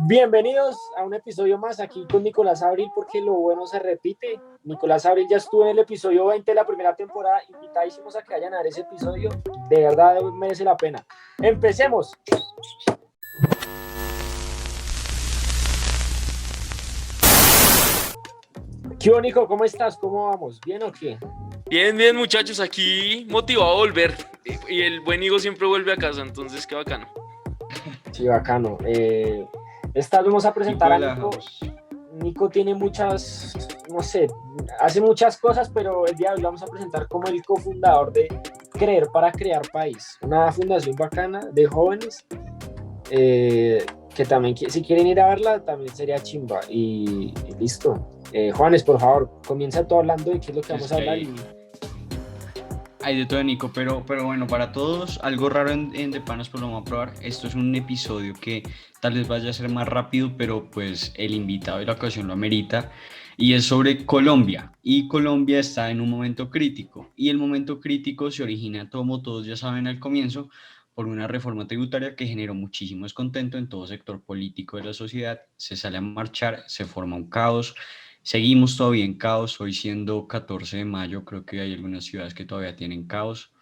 Bienvenidos a un episodio más aquí con Nicolás Abril, porque lo bueno se repite. Nicolás Abril ya estuvo en el episodio 20 de la primera temporada, invitadísimos a que vayan a ver ese episodio, de verdad merece la pena. Empecemos. ¿Qué hubo, Nico? ¿Cómo estás? ¿Cómo vamos? ¿Bien o qué? Bien, bien, muchachos, aquí motivado a volver. Y el buen Higo siempre vuelve a casa, entonces qué bacano. Sí, bacano. Esta vez vamos a Nico presentar a de la Nico. House. Nico tiene muchas, no sé, hace muchas cosas, pero el día de hoy lo vamos a presentar como el cofundador de Creer para Crear País, una fundación bacana de jóvenes que también, si quieren ir a verla, también sería chimba. Y listo. Juanes, por favor, comienza tú hablando de qué es lo que Es vamos a que hablar. hay de todo, Nico, pero bueno, para todos, algo raro en De Panas, pues lo vamos a probar. Esto es un episodio que tal vez vaya a ser más rápido, pero pues el invitado y la ocasión lo amerita. Y es sobre Colombia. Y Colombia está en un momento crítico. Y el momento crítico se origina, como todos ya saben al comienzo, por una reforma tributaria que generó muchísimo descontento en todo sector político de la sociedad. Se sale a marchar, se forma un caos. Seguimos todavía en caos, hoy siendo 14 de mayo, creo que hay algunas ciudades que todavía tienen caos,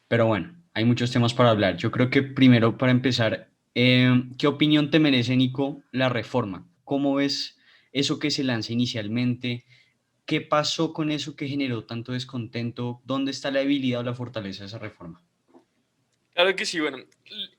pero bueno, hay muchos temas para hablar. Yo creo que primero, para empezar, ¿qué opinión te merece, Nico, la reforma? ¿Cómo ves eso que se lanza inicialmente? ¿Qué pasó con eso que generó tanto descontento? ¿Dónde está la debilidad o la fortaleza de esa reforma? Claro que sí, bueno,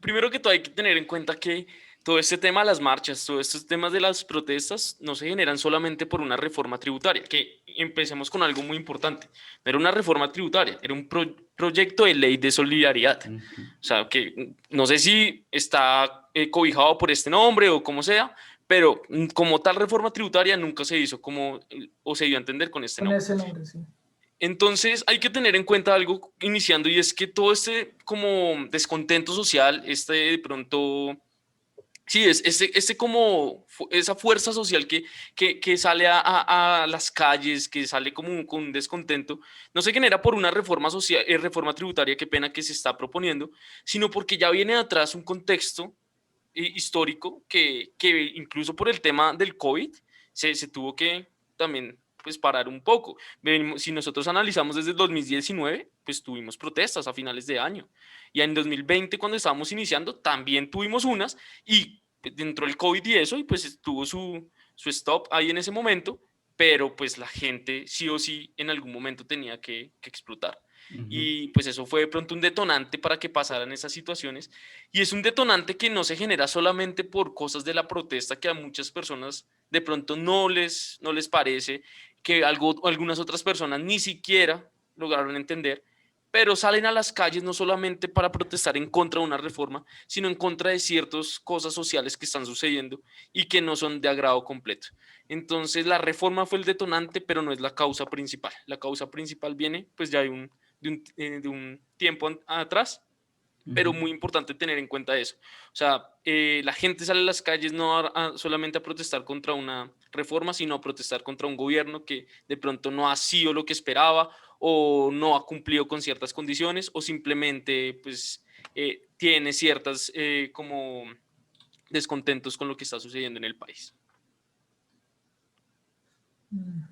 primero que todo hay que tener en cuenta que todo este tema de las marchas, todos estos temas de las protestas no se generan solamente por una reforma tributaria, que empecemos con algo muy importante. No era una reforma tributaria, era un proyecto de ley de solidaridad. Ujú. O sea, que no sé si está cobijado por este nombre o como sea, pero como tal reforma tributaria nunca se hizo como, o se dio a entender con este Con nombre. ese nombre, sí. Entonces hay que tener en cuenta algo iniciando y es que todo este como descontento social, este de pronto, sí, este como esa fuerza social que sale a las calles, que sale como con un descontento, no se genera por una reforma social, reforma tributaria, qué pena que se está proponiendo, sino porque ya viene atrás un contexto histórico que incluso por el tema del COVID se tuvo que también pues parar un poco. Si nosotros analizamos desde el 2019, pues tuvimos protestas a finales de año. Y en 2020, cuando estábamos iniciando, también tuvimos unas y dentro del COVID y eso, y pues tuvo su stop ahí en ese momento, pero pues la gente sí o sí en algún momento tenía que explotar. Ujú. Y pues eso fue de pronto un detonante para que pasaran esas situaciones y es un detonante que no se genera solamente por cosas de la protesta que a muchas personas de pronto no les parece, que algunas otras personas ni siquiera lograron entender, pero salen a las calles no solamente para protestar en contra de una reforma, sino en contra de ciertas cosas sociales que están sucediendo y que no son de agrado completo. Entonces la reforma fue el detonante, pero no es la causa principal. La causa principal viene pues ya de un tiempo atrás, pero Ujú. muy importante tener en cuenta eso. O sea, la gente sale a las calles no solamente a protestar contra una reforma, sino a protestar contra un gobierno que de pronto no ha sido lo que esperaba o no ha cumplido con ciertas condiciones o simplemente pues tiene ciertas como descontentos con lo que está sucediendo en el país. Mm.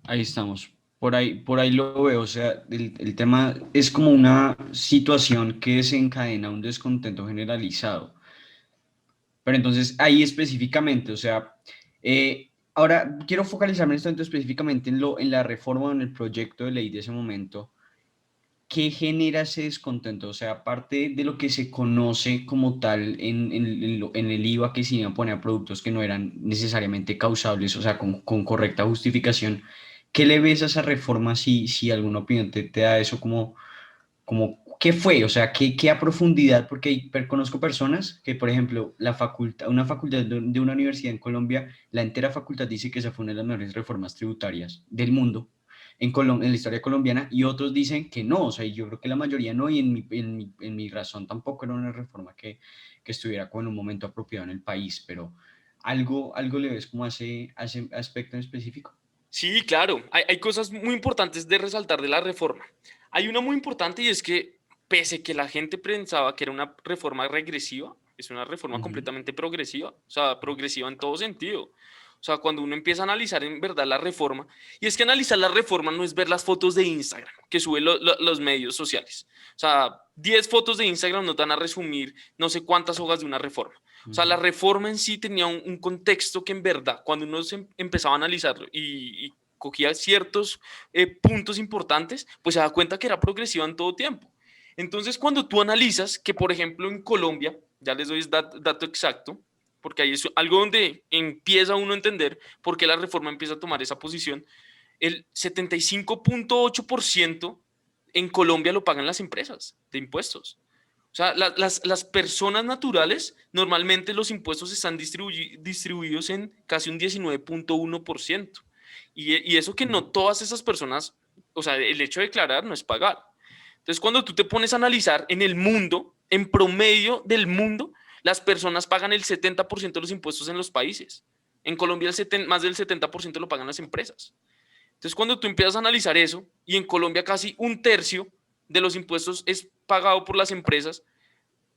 Ahí estamos. Por ahí lo veo. O sea, el tema es como una situación que desencadena un descontento generalizado. Pero entonces, ahí específicamente, o sea, ahora quiero focalizarme en esto específicamente en la reforma o en el proyecto de ley de ese momento. ¿Qué genera ese descontento? O sea, aparte de lo que se conoce como tal en el IVA que se iban a poner a productos que no eran necesariamente causables, o sea, con correcta justificación, ¿qué le ves a esa reforma si alguna opinión te da eso como qué fue? O sea, qué a profundidad? Porque conozco personas que, por ejemplo, una facultad de una universidad en Colombia, la entera facultad dice que esa fue una de las mejores reformas tributarias del mundo en la historia colombiana, y otros dicen que no, o sea, yo creo que la mayoría no, y en mi razón tampoco era una reforma que estuviera como en un momento apropiado en el país, pero algo le ves como a ese aspecto en específico. Sí, claro, hay cosas muy importantes de resaltar de la reforma. Hay una muy importante y es que pese que la gente pensaba que era una reforma regresiva, es una reforma completamente progresiva, o sea, progresiva en todo sentido. O sea, cuando uno empieza a analizar en verdad la reforma, y es que analizar la reforma no es ver las fotos de Instagram que suben los medios sociales. O sea, 10 fotos de Instagram no te van a resumir no sé cuántas hojas de una reforma. O sea, la reforma en sí tenía un contexto que en verdad, cuando uno empezaba a analizarlo y cogía ciertos puntos importantes, pues se da cuenta que era progresiva en todo tiempo. Entonces, cuando tú analizas que, por ejemplo, en Colombia, ya les doy dato exacto, porque ahí es algo donde empieza uno a entender por qué la reforma empieza a tomar esa posición, el 75.8% en Colombia lo pagan las empresas de impuestos. O sea, las personas naturales, normalmente los impuestos están distribuidos en casi un 19.1%. Y eso que no todas esas personas, o sea, el hecho de declarar no es pagar. Entonces, cuando tú te pones a analizar en el mundo, en promedio del mundo, las personas pagan el 70% de los impuestos en los países. En Colombia más del 70% lo pagan las empresas. Entonces, cuando tú empiezas a analizar eso, y en Colombia casi un tercio de los impuestos es pagado por las empresas,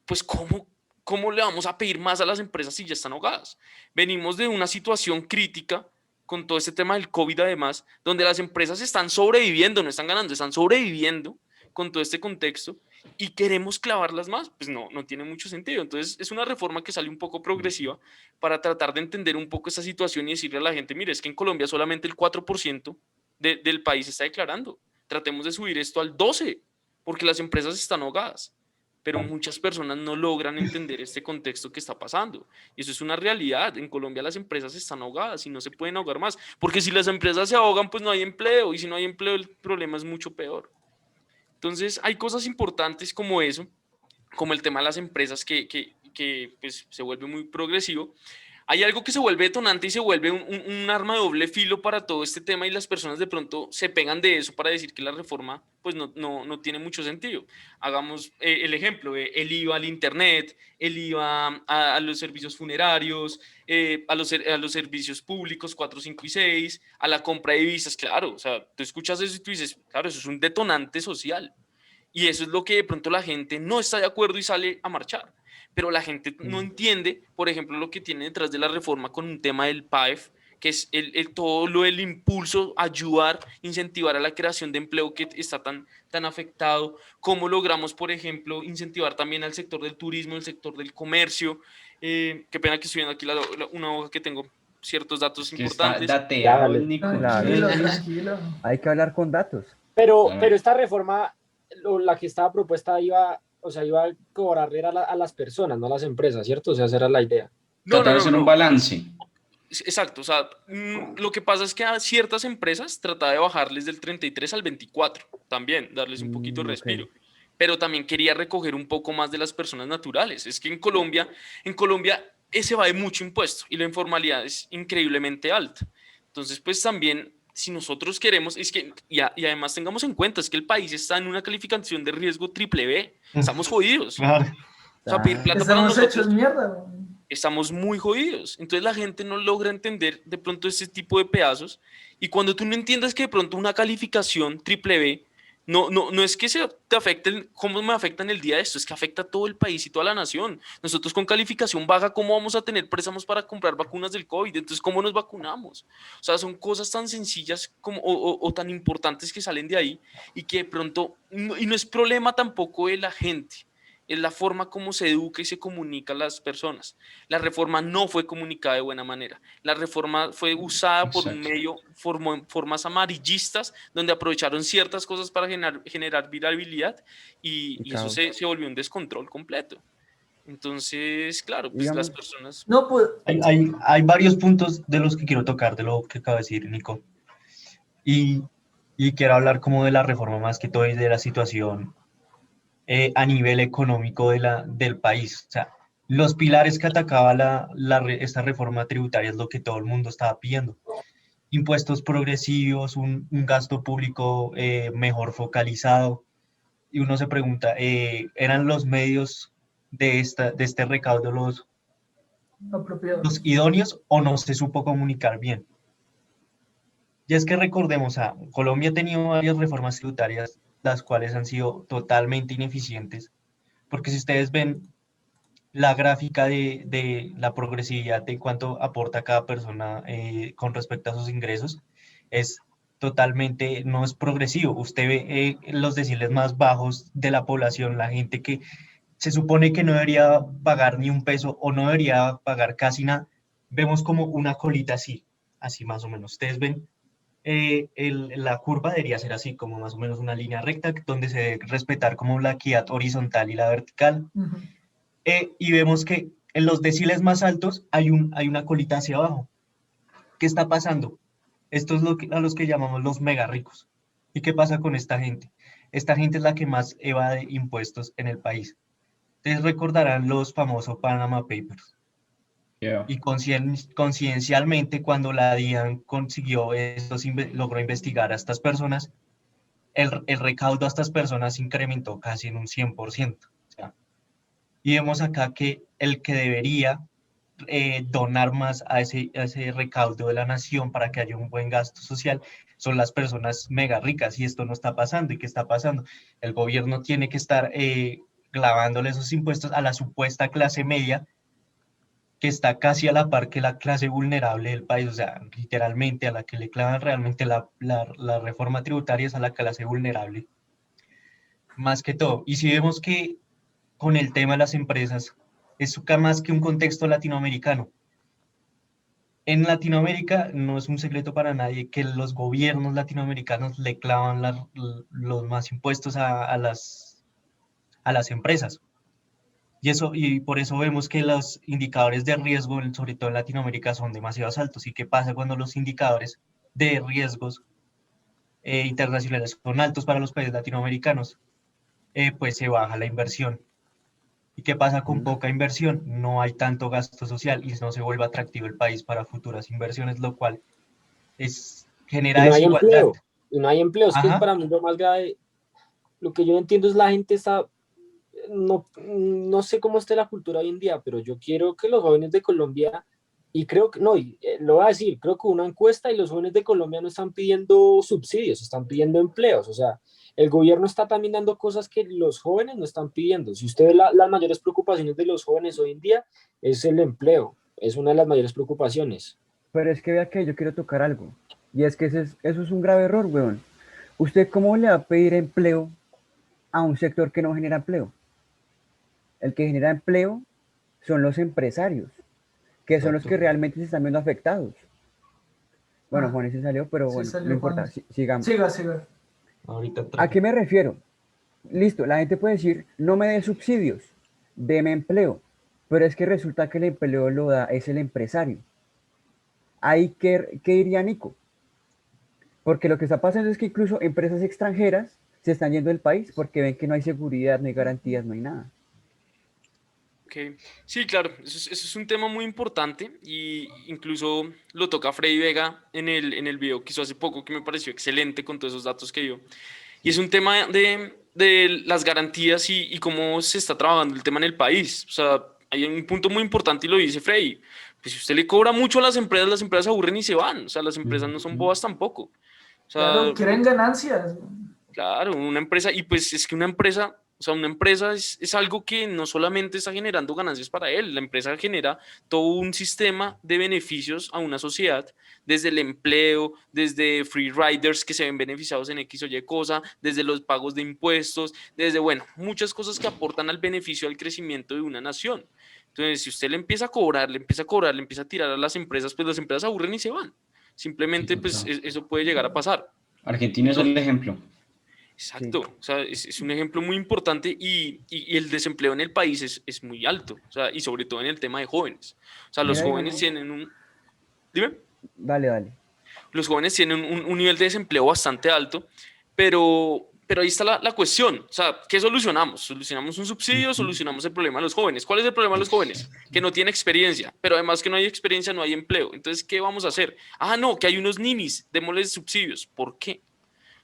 pues ¿cómo le vamos a pedir más a las empresas si ya están ahogadas? Venimos de una situación crítica con todo este tema del COVID además, donde las empresas están sobreviviendo, no están ganando, están sobreviviendo con todo este contexto y queremos clavarlas más, pues no tiene mucho sentido. Entonces es una reforma que sale un poco progresiva para tratar de entender un poco esta situación y decirle a la gente, mire, es que en Colombia solamente el 4% del país está declarando. Tratemos de subir esto al 12%, porque las empresas están ahogadas. Pero muchas personas no logran entender este contexto que está pasando. Y eso es una realidad. En Colombia las empresas están ahogadas y no se pueden ahogar más. Porque si las empresas se ahogan, pues no hay empleo. Y si no hay empleo, el problema es mucho peor. Entonces, hay cosas importantes como eso, como el tema de las empresas que pues, se vuelve muy progresivo. Hay algo que se vuelve detonante y se vuelve un arma de doble filo para todo este tema y las personas de pronto se pegan de eso para decir que la reforma pues no tiene mucho sentido. Hagamos el ejemplo, el IVA al internet, el IVA a los servicios funerarios, a los servicios públicos 4, 5 y 6, a la compra de divisas, claro, o sea, tú escuchas eso y tú dices, claro, eso es un detonante social. Y eso es lo que de pronto la gente no está de acuerdo y sale a marchar. Pero la gente no entiende, por ejemplo, lo que tiene detrás de la reforma con un tema del PAEF, que es todo el impulso, ayudar, incentivar a la creación de empleo que está tan afectado. Cómo logramos, por ejemplo, incentivar también al sector del turismo, el sector del comercio. Qué pena que estoy viendo aquí una hoja que tengo ciertos datos Que está importantes. dateado, Dale. Nico. Tranquilo, tranquilo. Hay que hablar con datos. Pero Claro. esta reforma, la que estaba propuesta iba a cobrarle a las personas, no a las empresas, ¿cierto? O sea, esa era la idea. Tratar de hacer un balance. Exacto, o sea, lo que pasa es que a ciertas empresas trataba de bajarles del 33 al 24, también darles un poquito de respiro, pero también quería recoger un poco más de las personas naturales. Es que en Colombia se va de mucho impuesto y la informalidad es increíblemente alta. Entonces, pues también, si nosotros queremos, es que, y además tengamos en cuenta, es que el país está en una calificación de riesgo triple B, estamos jodidos. Claro. O sea, pedir plata para Estamos nosotros hechos mierda, güey. estamos muy jodidos. Entonces la gente no logra entender de pronto este tipo de pedazos. Y cuando tú no entiendes que de pronto una calificación triple B no es que te afecte, cómo me afecta en el día de esto, es que afecta a todo el país y toda la nación. Nosotros con calificación baja, ¿cómo vamos a tener préstamos para comprar vacunas del COVID? Entonces, ¿cómo nos vacunamos? O sea, son cosas tan sencillas como, o tan importantes que salen de ahí y que de pronto, y no es problema tampoco de la gente. Es la forma como se educa y se comunica a las personas. La reforma no fue comunicada de buena manera. La reforma fue usada por un medio, formas amarillistas, donde aprovecharon ciertas cosas para generar virabilidad y eso se volvió un descontrol completo. Entonces, claro, pues Digamos, las personas... No, pues, Hay varios puntos de los que quiero tocar de lo que acaba de decir Nico. Y quiero hablar como de la reforma más que todo y de la situación a nivel económico del país. O sea, los pilares que atacaba esta reforma tributaria es lo que todo el mundo estaba pidiendo. Impuestos progresivos, un gasto público mejor focalizado. Y uno se pregunta, ¿eran los medios de este recaudo los idóneos o no se supo comunicar bien? Y es que recordemos, Colombia ha tenido varias reformas tributarias las cuales han sido totalmente ineficientes, porque si ustedes ven la gráfica de la progresividad de cuánto aporta cada persona con respecto a sus ingresos, es totalmente, no es progresivo. Usted ve los deciles más bajos de la población, la gente que se supone que no debería pagar ni un peso o no debería pagar casi nada, vemos como una colita así, así más o menos. Ustedes ven, la curva debería ser así, como más o menos una línea recta, donde se debe respetar como la equidad horizontal y la vertical. Ujú. Y vemos que en los deciles más altos hay una colita hacia abajo. ¿Qué está pasando? Esto es a los que llamamos los mega ricos. ¿Y qué pasa con esta gente? Esta gente es la que más evade impuestos en el país. Ustedes recordarán los famosos Panama Papers. Yeah. Y coincidencialmente, cuando la DIAN consiguió estos, logró investigar a estas personas, el recaudo a estas personas incrementó casi en un 100%. O sea, y vemos acá que el que debería donar más a ese recaudo de la nación para que haya un buen gasto social son las personas mega ricas, y esto no está pasando. ¿Y qué está pasando? El gobierno tiene que estar clavándole esos impuestos a la supuesta clase media, que está casi a la par que la clase vulnerable del país. O sea, literalmente a la que le clavan realmente la reforma tributaria es a la clase vulnerable, más que todo. Y si vemos que con el tema de las empresas, es más que un contexto latinoamericano. En Latinoamérica no es un secreto para nadie que los gobiernos latinoamericanos le clavan los más impuestos a las empresas. Y por eso vemos que los indicadores de riesgo, sobre todo en Latinoamérica, son demasiado altos. ¿Y qué pasa cuando los indicadores de riesgos internacionales son altos para los países latinoamericanos? Pues se baja la inversión. ¿Y qué pasa con poca inversión? No hay tanto gasto social y no se vuelve atractivo el país para futuras inversiones, lo cual Y genera no hay desigualdad. empleo. Y no hay empleo. Es que Ajá. para mí lo más grave, lo que yo no entiendo es la gente está, no sé cómo esté la cultura hoy en día, pero yo quiero que los jóvenes de Colombia, y creo que, no, lo voy a decir, creo que una encuesta y los jóvenes de Colombia no están pidiendo subsidios, están pidiendo empleos. O sea, el gobierno está también dando cosas que los jóvenes no están pidiendo. Si usted ve las mayores preocupaciones de los jóvenes hoy en día, es el empleo, es una de las mayores preocupaciones. Pero es que vea que yo quiero tocar algo. Y es que eso es un grave error, weón. ¿Usted cómo le va a pedir empleo a un sector que no genera empleo? El que genera empleo son los empresarios, que son los que realmente se están viendo afectados. Bueno, Juan se salió, pero Sí, bueno, salió no importa, Juan. sigamos. Siga. Ahorita ¿A qué me refiero? Listo, la gente puede decir, no me dé subsidios, deme empleo, pero es que resulta que el empleo lo da es el empresario. Ahí, ¿qué diría Nico? Porque lo que está pasando es que incluso empresas extranjeras se están yendo del país porque ven que no hay seguridad, no hay garantías, no hay nada. Ok. Sí, claro, eso es un tema muy importante y incluso lo toca Freddy Vega en el video que hizo hace poco, que me pareció excelente con todos esos datos que dio. Y es un tema de las garantías y cómo se está trabajando el tema en el país. O sea, hay un punto muy importante y lo dice Freddy. Pues si usted le cobra mucho a las empresas se aburren y se van. O sea, las empresas no son bobas tampoco. O Claro, sea, quieren ganancias. claro, una empresa, y pues es que una empresa es algo que no solamente está generando ganancias para él, la empresa genera todo un sistema de beneficios a una sociedad, desde el empleo, desde free riders que se ven beneficiados en X o Y cosa, desde los pagos de impuestos, desde, bueno, muchas cosas que aportan al beneficio, al crecimiento de una nación. Entonces, si usted le empieza a cobrar, le empieza a tirar a las empresas, pues las empresas aburren y se van. Simplemente, pues eso puede llegar a pasar. Argentina es el ejemplo. Exacto, Sí. o sea, es un ejemplo muy importante y el desempleo en el país es muy alto, o sea, y sobre todo en el tema de jóvenes. O sea, los Mira, jóvenes digamos, tienen un, dime, dale. los jóvenes tienen un nivel de desempleo bastante alto, pero ahí está la cuestión, o sea, ¿qué solucionamos? ¿Solucionamos un subsidio o solucionamos el problema de los jóvenes? ¿Cuál es el problema de los jóvenes? Que no tienen experiencia, pero además que no hay experiencia, no hay empleo. Entonces, ¿qué vamos a hacer? Ah, no, que hay unos ninis, démosles subsidios. ¿Por qué?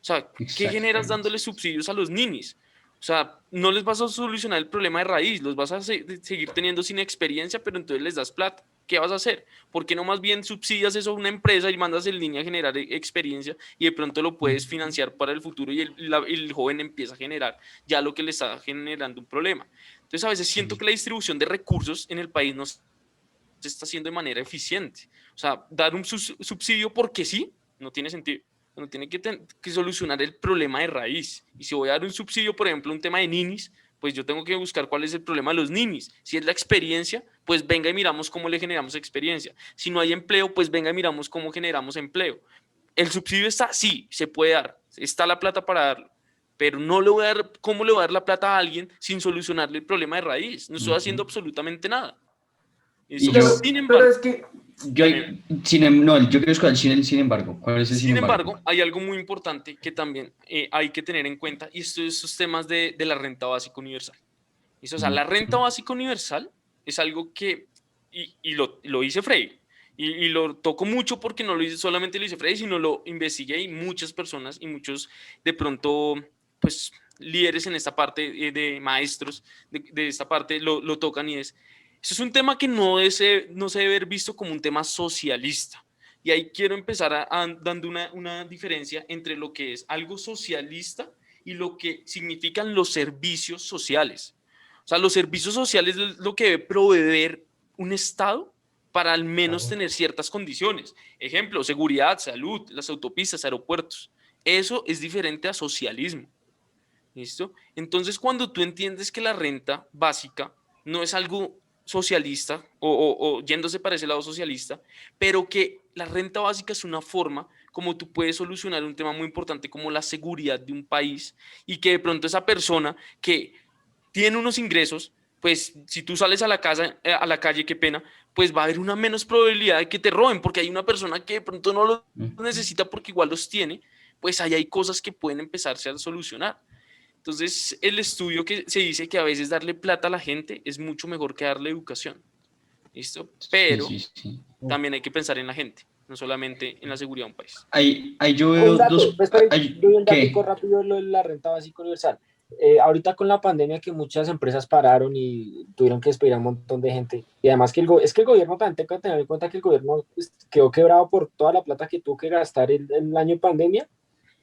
O sea, ¿qué generas Exactamente. dándole subsidios a los ninis? O sea, no les vas a solucionar el problema de raíz, los vas a seguir teniendo sin experiencia, pero entonces les das plata. ¿Qué vas a hacer? ¿Por qué no más bien subsidias eso a una empresa y mandas en línea a generar experiencia y de pronto lo puedes financiar para el futuro y el joven empieza a generar ya lo que le está generando un problema? Entonces a veces siento que la distribución de recursos en el país no se está haciendo de manera eficiente. O sea, dar un subsidio porque sí, no tiene sentido. Uno tiene que solucionar el problema de raíz. Y si voy a dar un subsidio, por ejemplo, un tema de ninis, pues yo tengo que buscar cuál es el problema de los ninis. Si es la experiencia, pues venga y miramos cómo le generamos experiencia. Si no hay empleo, pues venga y miramos cómo generamos empleo. El subsidio está, sí, se puede dar, está la plata para darlo, pero no le voy a dar, ¿cómo le voy a dar la plata a alguien sin solucionarle el problema de raíz? No estoy haciendo absolutamente nada. Y Eso, yo, sin Pero embargo, es que, no, yo quiero escuchar sin embargo. ¿Cuál es el sin Sin embargo? embargo, hay algo muy importante que también hay que tener en cuenta y estos temas de la renta básica universal. ¿Listo? O sea, la renta básica universal es algo que, y lo hice Freire, y lo toco mucho porque no lo hice, solamente lo hice Freire, sino lo investigué y muchas personas y muchos de pronto, pues, líderes en esta parte de maestros de esta parte lo tocan y eso es un tema que no se debe ver visto como un tema socialista. Y ahí quiero empezar dando una diferencia entre lo que es algo socialista y lo que significan los servicios sociales. O sea, los servicios sociales es lo que debe proveer un Estado para al menos tener ciertas condiciones. Ejemplo, seguridad, salud, las autopistas, aeropuertos. Eso es diferente a socialismo. ¿Listo? Entonces, cuando tú entiendes que la renta básica no es algo socialista o yéndose para ese lado socialista, pero que la renta básica es una forma como tú puedes solucionar un tema muy importante como la seguridad de un país y que de pronto esa persona que tiene unos ingresos, pues si tú sales a la casa, a la calle, qué pena, pues va a haber una menos probabilidad de que te roben porque hay una persona que de pronto no los necesita porque igual los tiene, pues ahí hay cosas que pueden empezarse a solucionar. Entonces, el estudio que se dice que a veces darle plata a la gente es mucho mejor que darle educación. ¿Listo? Pero Sí. también hay que pensar en la gente, no solamente en la seguridad de un país. Ahí yo Un veo dato, dos. pues, doy un datico ¿Qué? rápido lo de la renta básica universal. Ahorita con la pandemia que muchas empresas pararon y tuvieron que despedir a un montón de gente, y además que es que el gobierno también tengo que tener en cuenta que el gobierno pues, quedó quebrado por toda la plata que tuvo que gastar el año de pandemia,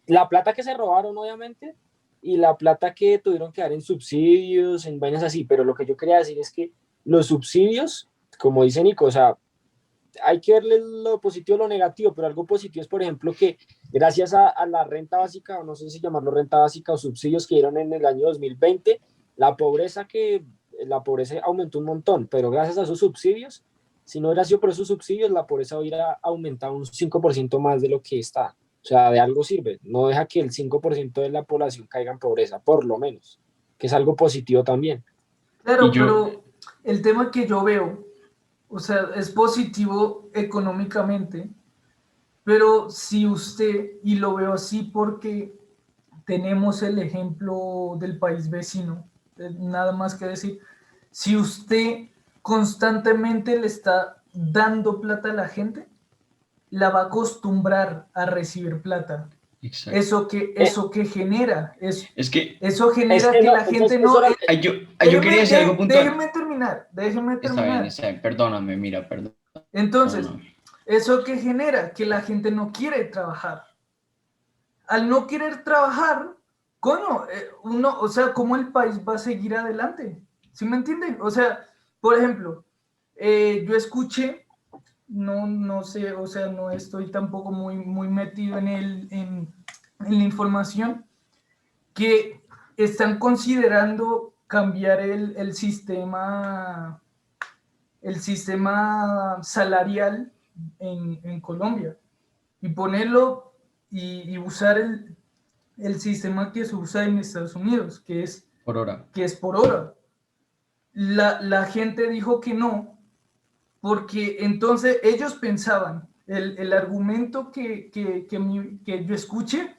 la plata que se robaron obviamente, y la plata que tuvieron que dar en subsidios, en vainas así, pero lo que yo quería decir es que los subsidios, como dice Nico, o sea, hay que verle lo positivo y lo negativo, pero algo positivo es, por ejemplo, que gracias a la renta básica, o no sé si llamarlo renta básica o subsidios que dieron en el año 2020, la pobreza aumentó un montón, pero gracias a esos subsidios, si no hubiera sido por esos subsidios, la pobreza hubiera aumentado un 5% más de lo que está. O sea, de algo sirve. No deja que el 5% de la población caiga en pobreza, por lo menos, que es algo positivo también. claro, Y yo, pero el tema que yo veo, o sea, es positivo económicamente, pero si usted, y lo veo así porque tenemos el ejemplo del país vecino, nada más que decir, si usted constantemente le está dando plata a la gente, la va a acostumbrar a recibir plata. exacto. Eso que genera, Es que eso Es genera que que no, la entonces gente eso no... era, yo quería decir algo puntual. Déjeme terminar. Está bien, perdóname, mira, perdón. Entonces, eso que genera que la gente no quiere trabajar. Al no querer trabajar, coño, o sea, ¿cómo el país va a seguir adelante? ¿Sí me entienden? O sea, por ejemplo, yo escuché, no sé, o sea, no estoy tampoco muy metido en la información, que están considerando cambiar el sistema salarial en Colombia y ponerlo y usar el sistema que se usa en Estados Unidos, Por hora. que es por hora. La gente dijo que no, porque entonces ellos pensaban, el argumento que yo escuché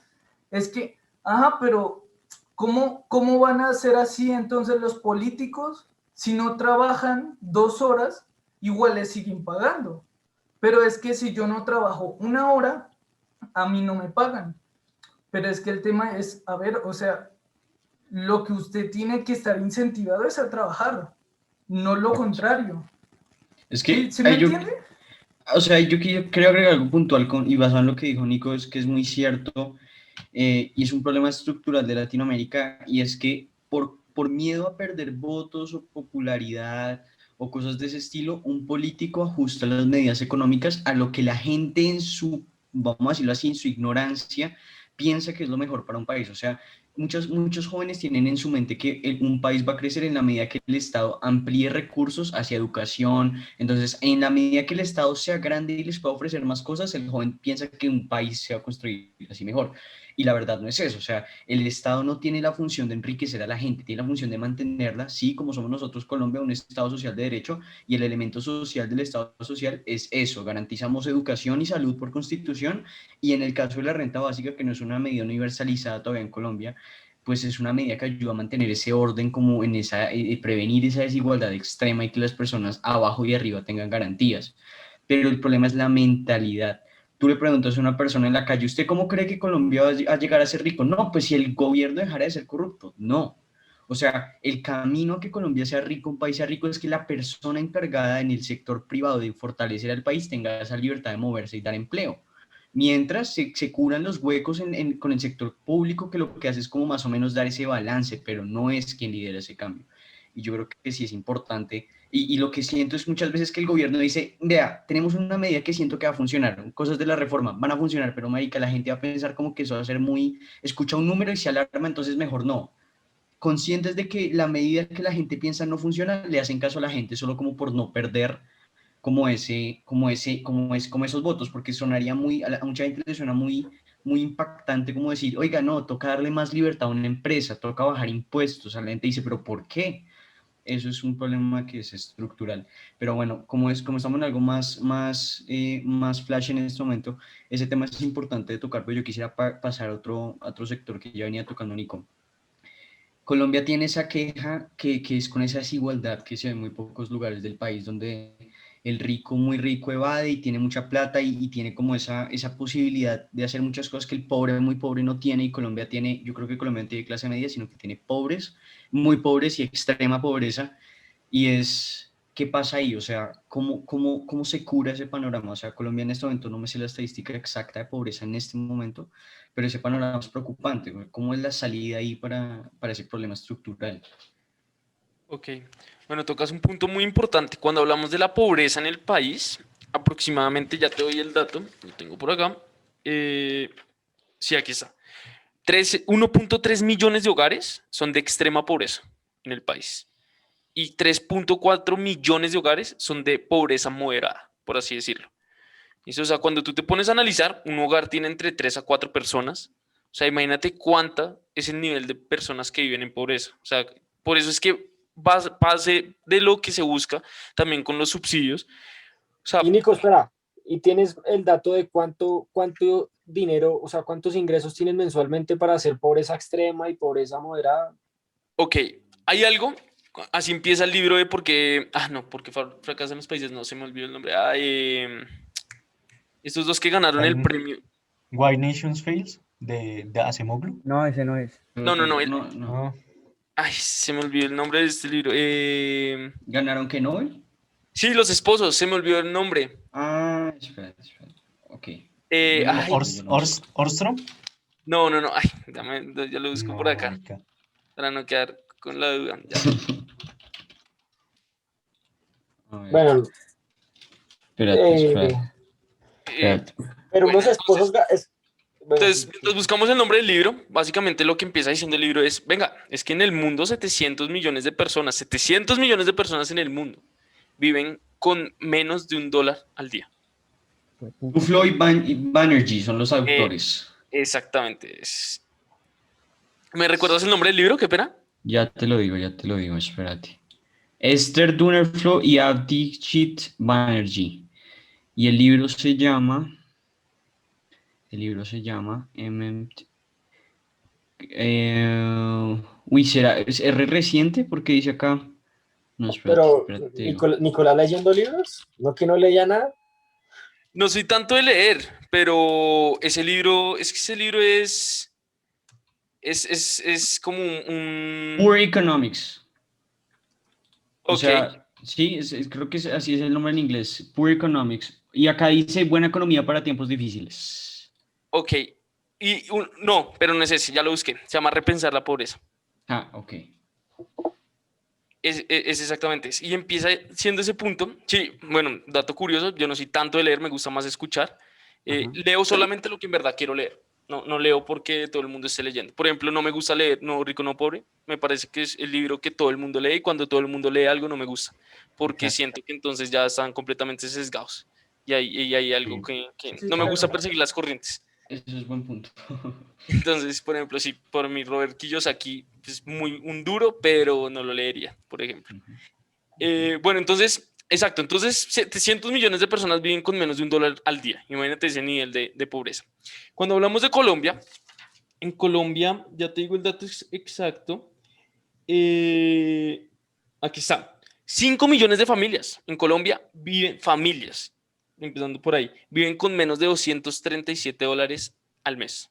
es que, ajá, pero ¿cómo van a ser así entonces los políticos si no trabajan 2 horas, igual les siguen pagando? Pero es que si yo no trabajo 1 hora, a mí no me pagan. Pero es que el tema es, a ver, o sea, lo que usted tiene que estar incentivado es a trabajar, no lo contrario. Es ¿Sí, que sí me entiende? o sea, creo agregar algo puntual y basado en lo que dijo Nico, es que es muy cierto y es un problema estructural de Latinoamérica y es que por miedo a perder votos o popularidad o cosas de ese estilo, un político ajusta las medidas económicas a lo que la gente vamos a decirlo así, en su ignorancia, piensa que es lo mejor para un país. O sea, muchos jóvenes tienen en su mente que un país va a crecer en la medida que el Estado amplíe recursos hacia educación. Entonces, en la medida que el Estado sea grande y les pueda ofrecer más cosas, el joven piensa que un país se va a construir así mejor. Y la verdad no es eso. O sea, el Estado no tiene la función de enriquecer a la gente, tiene la función de mantenerla, sí, como somos nosotros Colombia, un Estado social de derecho, y el elemento social del Estado social es eso, garantizamos educación y salud por constitución, y en el caso de la renta básica, que no es una medida universalizada todavía en Colombia, pues es una medida que ayuda a mantener ese orden, como en esa, prevenir esa desigualdad extrema y que las personas abajo y arriba tengan garantías. Pero el problema es la mentalidad. Tú le preguntas a una persona en la calle, ¿usted cómo cree que Colombia va a llegar a ser rico? No, pues si el gobierno dejara de ser corrupto, no. O sea, el camino a que Colombia sea rico, un país sea rico, es que la persona encargada en el sector privado de fortalecer al país tenga esa libertad de moverse y dar empleo. Mientras se curan los huecos con el sector público, que lo que hace es como más o menos dar ese balance, pero no es quien lidera ese cambio. Y yo creo que sí es importante. Y lo que siento es muchas veces que el gobierno dice, vea, tenemos una medida que siento que va a funcionar, cosas de la reforma van a funcionar, pero marica, la gente va a pensar como que eso va a ser muy, escucha un número y se alarma, entonces mejor no. Conscientes de que la medida que la gente piensa no funciona, le hacen caso a la gente solo como por no perder como esos votos, porque sonaría a mucha gente le suena muy impactante como decir, oiga, no, toca darle más libertad a una empresa, toca bajar impuestos. A la gente dice, pero ¿por qué? Eso es un problema que es estructural. Pero bueno, como estamos en algo más flash en este momento, ese tema es importante de tocar, pero yo quisiera pasar a otro sector que ya venía tocando Nico. Colombia tiene esa queja que es con esa desigualdad que se ve en muy pocos lugares del país, donde el rico, muy rico, evade y tiene mucha plata y tiene como esa posibilidad de hacer muchas cosas que el pobre, muy pobre no tiene, y Colombia tiene, yo creo que Colombia no tiene clase media, sino que tiene pobres, muy pobres y extrema pobreza, y es, ¿qué pasa ahí? O sea, ¿cómo se cura ese panorama? O sea, Colombia en este momento, no me sé la estadística exacta de pobreza en este momento, pero ese panorama es preocupante. ¿Cómo es la salida ahí para ese problema estructural? Ok, bueno, tocas un punto muy importante. Cuando hablamos de la pobreza en el país, aproximadamente, ya te doy el dato, lo tengo por acá. Eh, sí, aquí está. 1.3 millones de hogares son de extrema pobreza en el país y 3.4 millones de hogares son de pobreza moderada, por así decirlo. Eso, o sea, cuando tú te pones a analizar, un hogar tiene entre 3 a 4 personas. O sea, imagínate cuánta es el nivel de personas que viven en pobreza. O sea, por eso es que base de lo que se busca también con los subsidios. O sea, Y Nico, espera, ¿y tienes el dato de cuánto dinero, o sea, cuántos ingresos tienes mensualmente para hacer pobreza extrema y pobreza moderada? ok, hay algo. Así empieza el libro de por qué. Ah, no, porque fracasan los países. No, se me olvidó el nombre. Ah, estos dos que ganaron el Why, premio. Why Nations Fails de Acemoglu. No, ese no es. No, no, no. No, no. No, Ay, se me olvidó el nombre de este libro. ¿Ganaron qué Nobel? Sí, Los Esposos, se me olvidó el nombre. Ah, espera. Ok. Yo no lo Ay, sé, yo no sé. Orstrom. no, no, no. Ay, ya lo busco por No, acá marica. para no quedar con la duda. Ya. A ver, Bueno, espérate, eh, espérate, Eh, espérate. pero bueno, unos esposos, bueno, entonces, mientras buscamos el nombre del libro, básicamente lo que empieza diciendo el libro es, venga, es que en el mundo 700 millones de personas en el mundo viven con menos de $1 al día. Fue puta. Floyd y Banerjee son los Eh, autores. exactamente. ¿Me recuerdas el nombre del libro? ¿Qué pena? Ya te lo digo, espérate. Esther Dunnerflo y Abhijit Banerjee. Y el libro se llama ¿es R reciente? Porque dice acá. No, espérate, pero espérate, te digo. Nicolás leyendo libros, no que no leía nada. No soy tanto de leer, pero ese libro es Es como Poor Economics. O Ok, sea, sí, creo que así es el nombre en inglés, Poor Economics. Y acá dice buena economía para tiempos difíciles. ok. No, pero no es ese, ya lo busqué. Se llama Repensar la pobreza. Ah, ok. Es exactamente ese. Y empieza siendo ese punto. Sí, bueno, dato curioso, yo no soy tanto de leer, me gusta más escuchar. Ajá. Leo solamente lo que en verdad quiero leer. No leo porque todo el mundo esté leyendo. Por ejemplo, no me gusta leer No Rico, No Pobre. Me parece que es el libro que todo el mundo lee y cuando todo el mundo lee algo no me gusta. Porque Exacto. siento que entonces ya están completamente sesgados. Y hay algo Sí, que Sí, no me gusta claro. perseguir las corrientes. eso es buen punto. Entonces, por ejemplo, si por mi Robert Kiyosaki es muy un duro, pero no lo leería, por ejemplo. Ujú, ujú. Bueno, entonces, exacto, entonces 700 millones de personas viven con menos de $1 al día. Imagínate ese nivel de pobreza. Cuando hablamos de Colombia, en Colombia, ya te digo el dato exacto, eh, aquí está, 5 millones de familias en Colombia viven, familias, empezando por ahí, viven con menos de $237 al mes.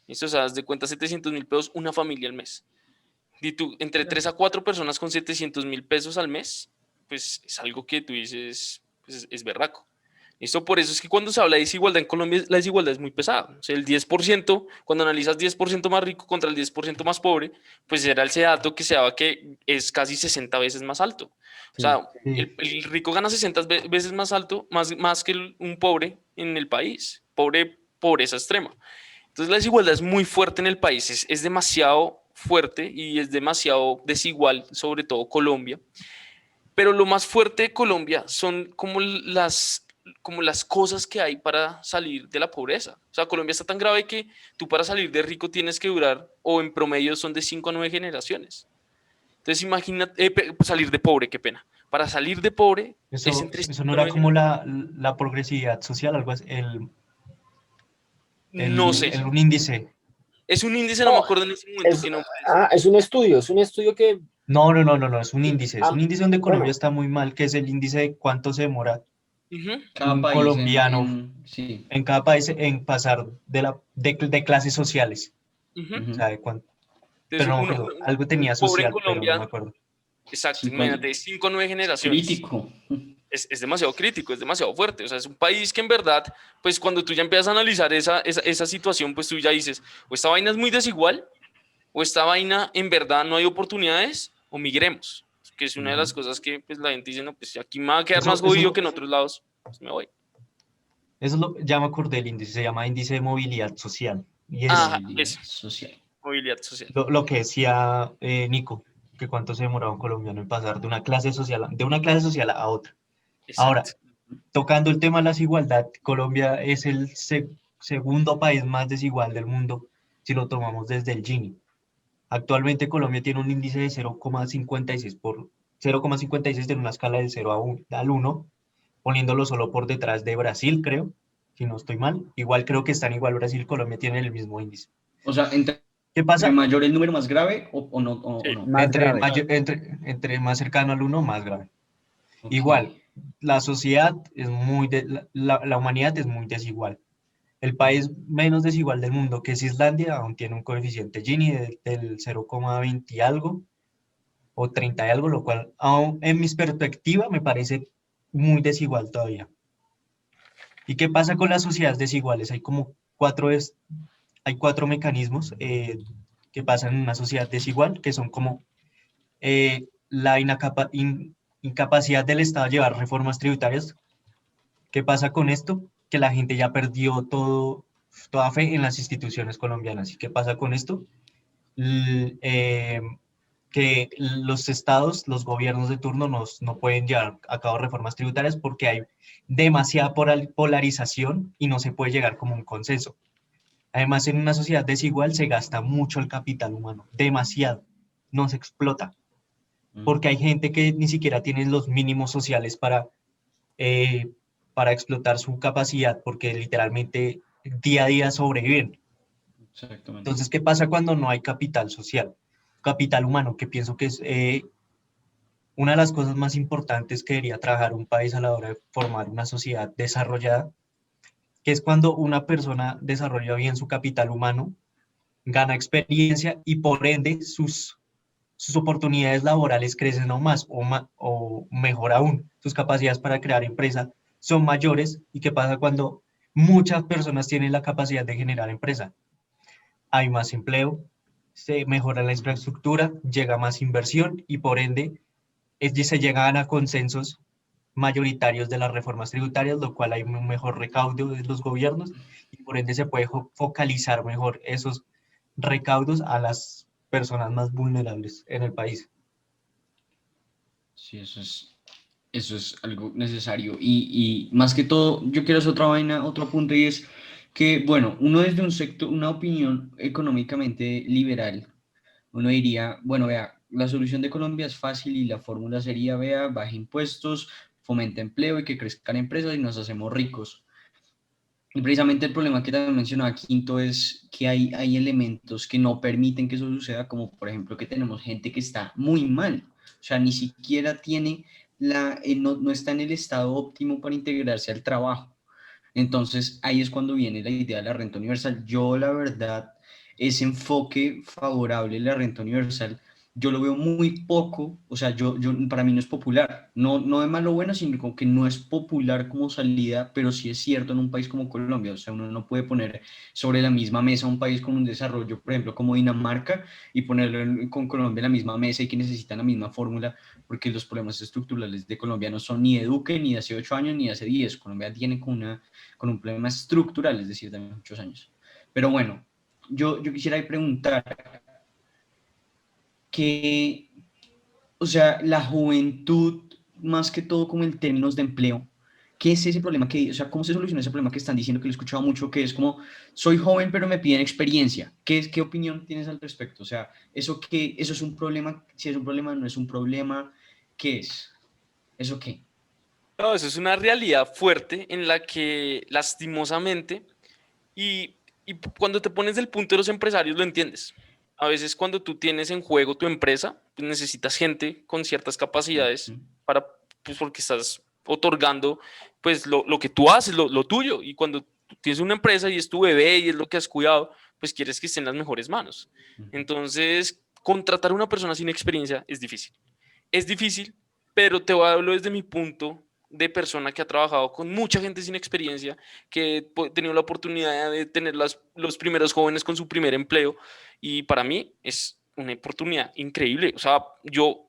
Eso, o sea, haz de cuenta 700.000 pesos una familia al mes. Y tú, entre 3 a 4 personas con 700.000 pesos al mes, pues es algo que tú dices, pues es berraco. Esto por eso es que cuando se habla de desigualdad en Colombia, la desigualdad es muy pesada. O sea, el 10%, cuando analizas 10% más rico contra el 10% más pobre, pues era ese dato que se daba que es casi 60 veces más alto. O Sí. sea, el rico gana 60 veces más alto, más que un pobre en el país. Pobreza extrema. Entonces la desigualdad es muy fuerte en el país, es demasiado fuerte y es demasiado desigual, sobre todo Colombia. Pero lo más fuerte de Colombia son como las cosas que hay para salir de la pobreza. O sea, Colombia está tan grave que tú para salir de rico tienes que durar, o en promedio son de 5 a 9 generaciones. Entonces imagínate, salir de pobre, qué pena. Para salir de pobre es entre Eso 5 no a era 9 como generaciones. la progresividad social, algo así, No sé. un índice. Es un índice, no me No, acuerdo en ese momento es, qué nombre es. es un estudio que, No, es ah, un índice donde Colombia bueno, está muy mal, que es el índice de cuánto se demora Ujú. Cada un país colombiano sí. en cada país en pasar de clases sociales. Ujú. O Ujú. sea, pero Entonces, no me acuerdo, algo un tenía pobre en social, pero no me Colombia, acuerdo. exacto, 5 años. imagínate, 5 o 9 Es generaciones. crítico. Es demasiado crítico, es demasiado fuerte. O sea, es un país que en verdad, pues cuando tú ya empiezas a analizar esa situación, pues tú ya dices, o esta vaina es muy desigual, o esta vaina en verdad no hay oportunidades, o migremos. Que es una de las Ujú. cosas que pues, la gente dice, no, pues aquí me va a quedar más Eso, jodido eso, que en otros lados, pues me voy. ya me acordé del índice, se llama índice de movilidad social. Y es Ajá, Movilidad eso, social. movilidad social. lo que decía Nico, que cuánto se demoraba un colombiano en pasar de una clase social a otra. Ahora, Exacto. tocando el tema de la desigualdad, Colombia es el segundo país más desigual del mundo si lo tomamos desde el Gini. Actualmente Colombia tiene un índice de 0,56 en una escala del 0 al 1, poniéndolo solo por detrás de Brasil, creo, si no estoy mal. Igual creo que están igual Brasil y Colombia tienen el mismo índice. O sea, ¿Qué entre pasa? mayor el número más grave o no, o Sí. no. Más grave. Entre más cercano al 1, más grave. Ok. Igual, la sociedad es la humanidad es muy desigual. El país menos desigual del mundo, que es Islandia, aún tiene un coeficiente Gini del 0,20 y algo o 30 y algo, lo cual aún en mi perspectiva me parece muy desigual todavía. ¿Y qué pasa con las sociedades desiguales? Hay cuatro mecanismos que pasan en una sociedad desigual, que son como la incapacidad del Estado a llevar reformas tributarias. ¿Qué pasa con esto? Que la gente ya perdió toda fe en las instituciones colombianas. ¿Y qué pasa con esto? L- eh, que los estados, los gobiernos de turno no pueden llevar a cabo reformas tributarias porque hay demasiada polarización y no se puede llegar como un consenso. Además, en una sociedad desigual se gasta mucho el capital humano, demasiado, no se explota, porque hay gente que ni siquiera tiene los mínimos sociales eh, para explotar su capacidad, porque literalmente día a día sobreviven. Exactamente. Entonces, ¿qué pasa cuando no hay capital social? Capital humano, que pienso que es una de las cosas más importantes que debería trabajar un país a la hora de formar una sociedad desarrollada, que es cuando una persona desarrolla bien su capital humano, gana experiencia y por ende sus oportunidades laborales crecen aún más o mejor aún, sus capacidades para crear empresa son mayores. ¿Y qué pasa cuando muchas personas tienen la capacidad de generar empresa? Hay más empleo, se mejora la infraestructura, llega más inversión y por ende se llegan a consensos mayoritarios de las reformas tributarias, lo cual hay un mejor recaudo de los gobiernos y por ende se puede focalizar mejor esos recaudos a las personas más vulnerables en el país. Sí, eso es algo necesario. Y más que todo, yo quiero hacer otra vaina, otro punto, y es que, bueno, uno desde un sector, una opinión económicamente liberal, uno diría, bueno, vea, la solución de Colombia es fácil y la fórmula sería, vea, baje impuestos, fomente empleo y que crezcan empresas y nos hacemos ricos. Y precisamente el problema que también mencionaba Quinto es que hay elementos que no permiten que eso suceda, como por ejemplo que tenemos gente que está muy mal, o sea, ni siquiera tiene no está en el estado óptimo para integrarse al trabajo. Entonces ahí es cuando viene la idea de la renta universal. Yo la verdad, ese enfoque favorable de la renta universal, yo lo veo muy poco, o sea, para mí no es popular, no de malo bueno, sino como que no es popular como salida, pero sí es cierto en un país como Colombia, o sea, uno no puede poner sobre la misma mesa un país con un desarrollo, por ejemplo, como Dinamarca, y ponerlo con Colombia en la misma mesa y que necesitan la misma fórmula, porque los problemas estructurales de Colombia no son ni de Duque, ni de hace 8 años, ni de hace 10. Colombia tiene con un problema estructural, es decir, de muchos años. Pero bueno, yo quisiera preguntar que, o sea, la juventud, más que todo como en términos de empleo, ¿qué es ese problema o sea, cómo se soluciona ese problema que están diciendo, que lo he escuchado mucho, que es como, soy joven pero me piden experiencia? ¿Qué opinión tienes al respecto? O sea, eso es un problema, si es un problema, no es un problema, ¿qué es? ¿Eso qué? No, eso es una realidad fuerte en la que lastimosamente, y cuando te pones del punto de los empresarios lo entiendes. A veces cuando tú tienes en juego tu empresa, pues necesitas gente con ciertas capacidades para, pues porque estás otorgando pues lo que tú haces, lo tuyo. Y cuando tú tienes una empresa y es tu bebé y es lo que has cuidado, pues quieres que esté en las mejores manos. Entonces, contratar a una persona sin experiencia es difícil. Es difícil, pero te hablo desde mi punto de persona que ha trabajado con mucha gente sin experiencia, que he tenido la oportunidad de tener los primeros jóvenes con su primer empleo y para mí es una oportunidad increíble. O sea, yo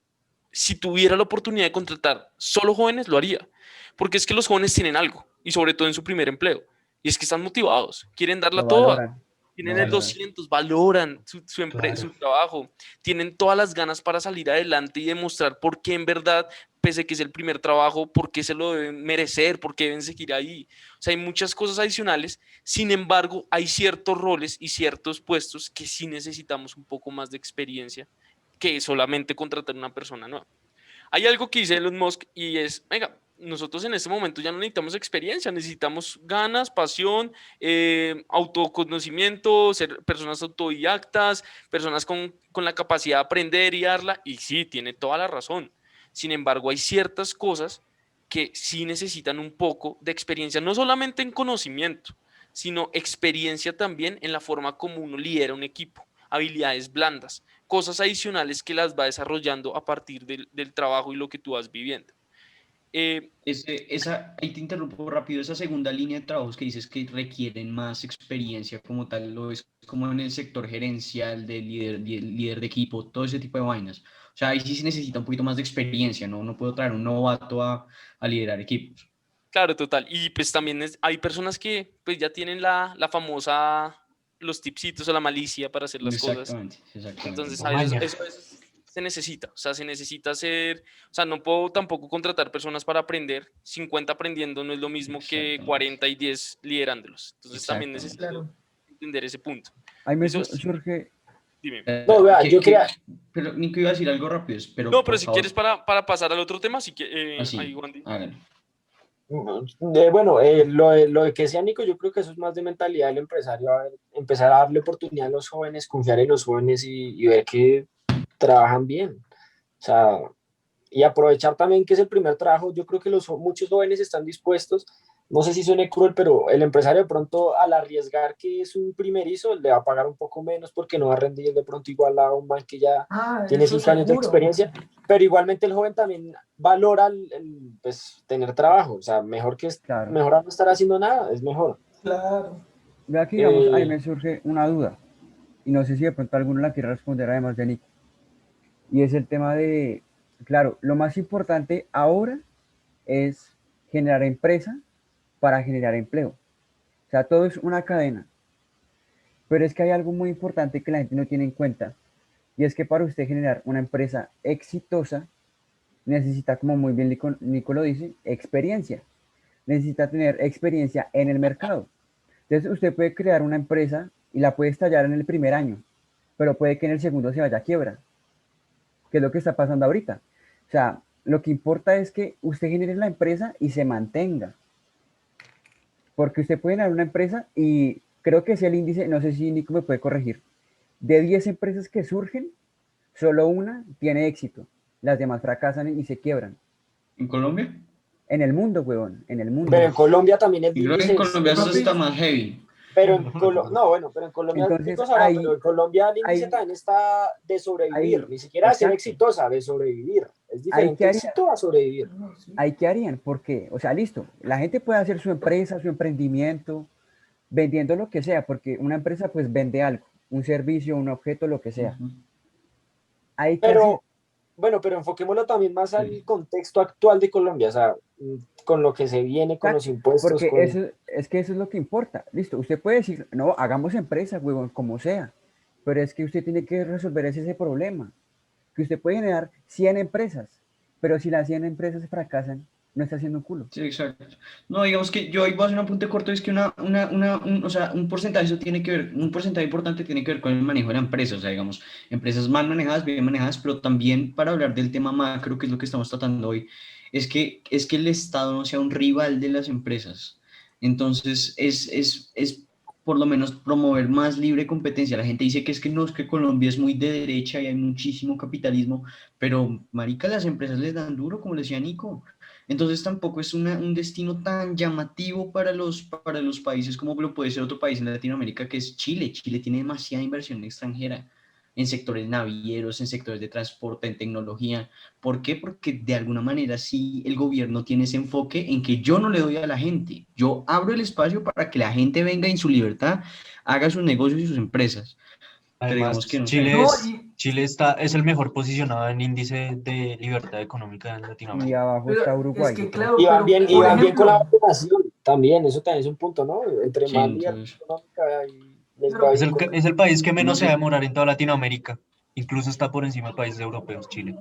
si tuviera la oportunidad de contratar solo jóvenes, lo haría, porque es que los jóvenes tienen algo y sobre todo en su primer empleo y es que están motivados, quieren darla Lo toda. valoran, lo Tienen el valoran. 200, valoran Claro. su trabajo, tienen todas las ganas para salir adelante y demostrar por qué en verdad, pese a que es el primer trabajo, por qué se lo deben merecer, por qué deben seguir ahí. O sea, hay muchas cosas adicionales, sin embargo, hay ciertos roles y ciertos puestos que sí necesitamos un poco más de experiencia que solamente contratar a una persona nueva. Hay algo que dice Elon Musk y es, venga, nosotros en este momento ya no necesitamos experiencia, necesitamos ganas, pasión, autoconocimiento, ser personas autodidactas, personas con la capacidad de aprender y darla. Y sí, tiene toda la razón. Sin embargo, hay ciertas cosas que sí necesitan un poco de experiencia, no solamente en conocimiento, sino experiencia también en la forma como uno lidera un equipo, habilidades blandas, cosas adicionales que las va desarrollando a partir del trabajo y lo que tú vas viviendo. Eh, Ahí te interrumpo rápido, esa segunda línea de trabajos que dices que requieren más experiencia como tal, lo es como en el sector gerencial, de líder de equipo, todo ese tipo de vainas. O sea, ahí sí se necesita un poquito más de experiencia, ¿no? No puedo traer un novato a liderar equipos. claro, total. Y pues también hay personas que pues ya tienen la famosa, los tipsitos o la malicia para hacer las cosas. Exactamente, exactamente. Entonces, La maña. eso a veces se necesita, o sea, se necesita hacer, o sea, no puedo tampoco contratar personas para aprender, 50 aprendiendo no es lo mismo que Exactamente, 40 y 10 liderándolos. Entonces, también exactamente. necesito Claro. entender ese punto. Ahí me Eso sí, surge, dime. No, vea, yo quería, Pero Nico iba a decir algo rápido, pero No, pero por si favor, quieres para pasar al otro tema, sí que, ahí, así, Wandy. háganlo. bueno, lo de que sea Nico, yo creo que eso es más de mentalidad del empresario, empezar a darle oportunidad a los jóvenes, confiar en los jóvenes y ver que trabajan bien. O sea, y aprovechar también que es el primer trabajo. Yo creo que muchos jóvenes están dispuestos no sé si suene cruel, pero el empresario de pronto al arriesgar que es un primerizo, le va a pagar un poco menos porque no va a rendir de pronto igual a un man que ya tiene Eso 5 años de seguro. experiencia, pero igualmente el joven también valora pues, tener trabajo, o sea, Claro. mejor a no estar haciendo nada, es mejor. Claro. Vea que, digamos, ahí Eh, me surge una duda, y no sé si de pronto alguno la quiere responder además de Nico, y es el tema de, claro, lo más importante ahora es generar empresa para generar empleo. O sea, todo es una cadena. Pero es que hay algo muy importante que la gente no tiene en cuenta, y es que para usted generar una empresa exitosa, necesita, como muy bien Nico lo dice, experiencia. Necesita tener experiencia en el mercado. Entonces, usted puede crear una empresa y la puede estallar en el primer año, pero puede que en el segundo se vaya a quiebra, que es lo que está pasando ahorita. O sea, lo que importa es que usted genere la empresa y se mantenga. Porque usted puede generar una empresa y creo que es el índice, no sé si Nico me puede corregir, de 10 empresas que surgen, solo una tiene éxito. Las demás fracasan y se quiebran. ¿En Colombia? En el mundo, huevón, en el pero mundo. en Colombia también el Y creo que en índice es, Colombia eso Papi, está más heavy. no, bueno, pero en Colombia, Entonces, Nico sabrá, pero en Colombia el índice hay, también está de sobrevivir, ni siquiera de ser exacto, exitosa, de sobrevivir. Es hay diferente que harían, éxito a sobrevivir. no, sí. hay que harían, porque, o sea, listo, la gente puede hacer su empresa, su emprendimiento, vendiendo lo que sea, porque una empresa pues vende algo, un servicio, un objeto, lo que sea. Ujú. Hay que hacer, Pero, bueno, pero enfoquémoslo también más al Sí. contexto actual de Colombia, o sea, con lo que se viene, con los exacto, impuestos, porque con... eso es que eso es lo que importa. Listo, usted puede decir, no, hagamos empresa, huevón, como sea, pero es que usted tiene que resolver ese problema, que usted puede generar 100 empresas, pero si las 100 empresas fracasan, no está haciendo un culo. Sí, exacto. No, digamos que yo ahí voy a hacer un apunte corto, es que o sea, un porcentaje, eso tiene que ver, un porcentaje importante tiene que ver con el manejo de la empresa, o sea, digamos, empresas mal manejadas, bien manejadas, pero también para hablar del tema macro, que es lo que estamos tratando hoy, es que el Estado no sea un rival de las empresas. Entonces, es por lo menos promover más libre competencia. La gente dice que es que no, es que Colombia es muy de derecha y hay muchísimo capitalismo, pero, marica, las empresas les dan duro, como decía Nico. Entonces tampoco es un destino tan llamativo para los países como lo puede ser otro país en Latinoamérica, que es Chile. Chile tiene demasiada inversión extranjera en sectores navieros, en sectores de transporte, en tecnología. ¿Por qué? Porque de alguna manera sí el gobierno tiene ese enfoque en que yo no le doy a la gente, yo abro el espacio para que la gente venga en su libertad, haga sus negocios y sus empresas. Pero digamos que Además, no sé. No, y, Es el mejor posicionado en índice de libertad económica en Y Latinoamérica. abajo pero está es Uruguay, yo que creo. claro, pero Y por van bien con la ejemplo, vacunación también, eso también es un punto, ¿no? Entre Sí, más libertad entonces, económica y les va pero, Es bien el, con... es el país que no menos se va a sé. demorar en toda Latinoamérica. Incluso está por encima de países europeos, Chile,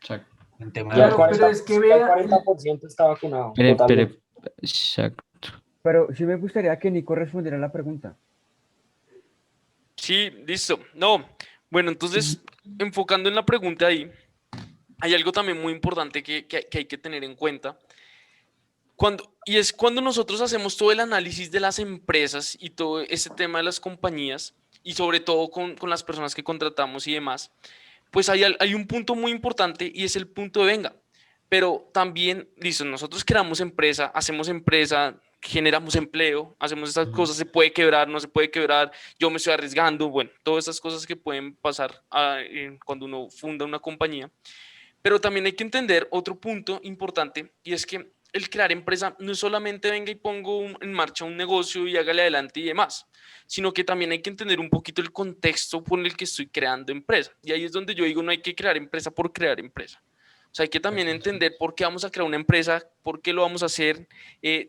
Exacto. en tema Y de al claro, pero 40, vacunación. es que al vea, 40% está vacunado, Pero, totalmente. exacto. Pero sí me gustaría que Nico respondiera la pregunta. Sí, listo. No, bueno, entonces, enfocando en la pregunta ahí, hay algo también muy importante que hay que tener en cuenta. Y es cuando nosotros hacemos todo el análisis de las empresas y todo ese tema de las compañías, y sobre todo con las personas que contratamos y demás, pues hay un punto muy importante y es el punto de venga. Pero también, listo, nosotros creamos empresa, generamos empleo, hacemos estas Ujú. cosas, se puede quebrar, no se puede quebrar, yo me estoy arriesgando, bueno, todas esas cosas que pueden pasar cuando uno funda una compañía. Pero también hay que entender otro punto importante y es que el crear empresa no es solamente venga y pongo en marcha un negocio y hágale adelante y demás, sino que también hay que entender un poquito el contexto por el que estoy creando empresa. Y ahí es donde yo digo, no hay que crear empresa por crear empresa. O sea, hay que también entender por qué vamos a crear una empresa, por qué lo vamos a hacer,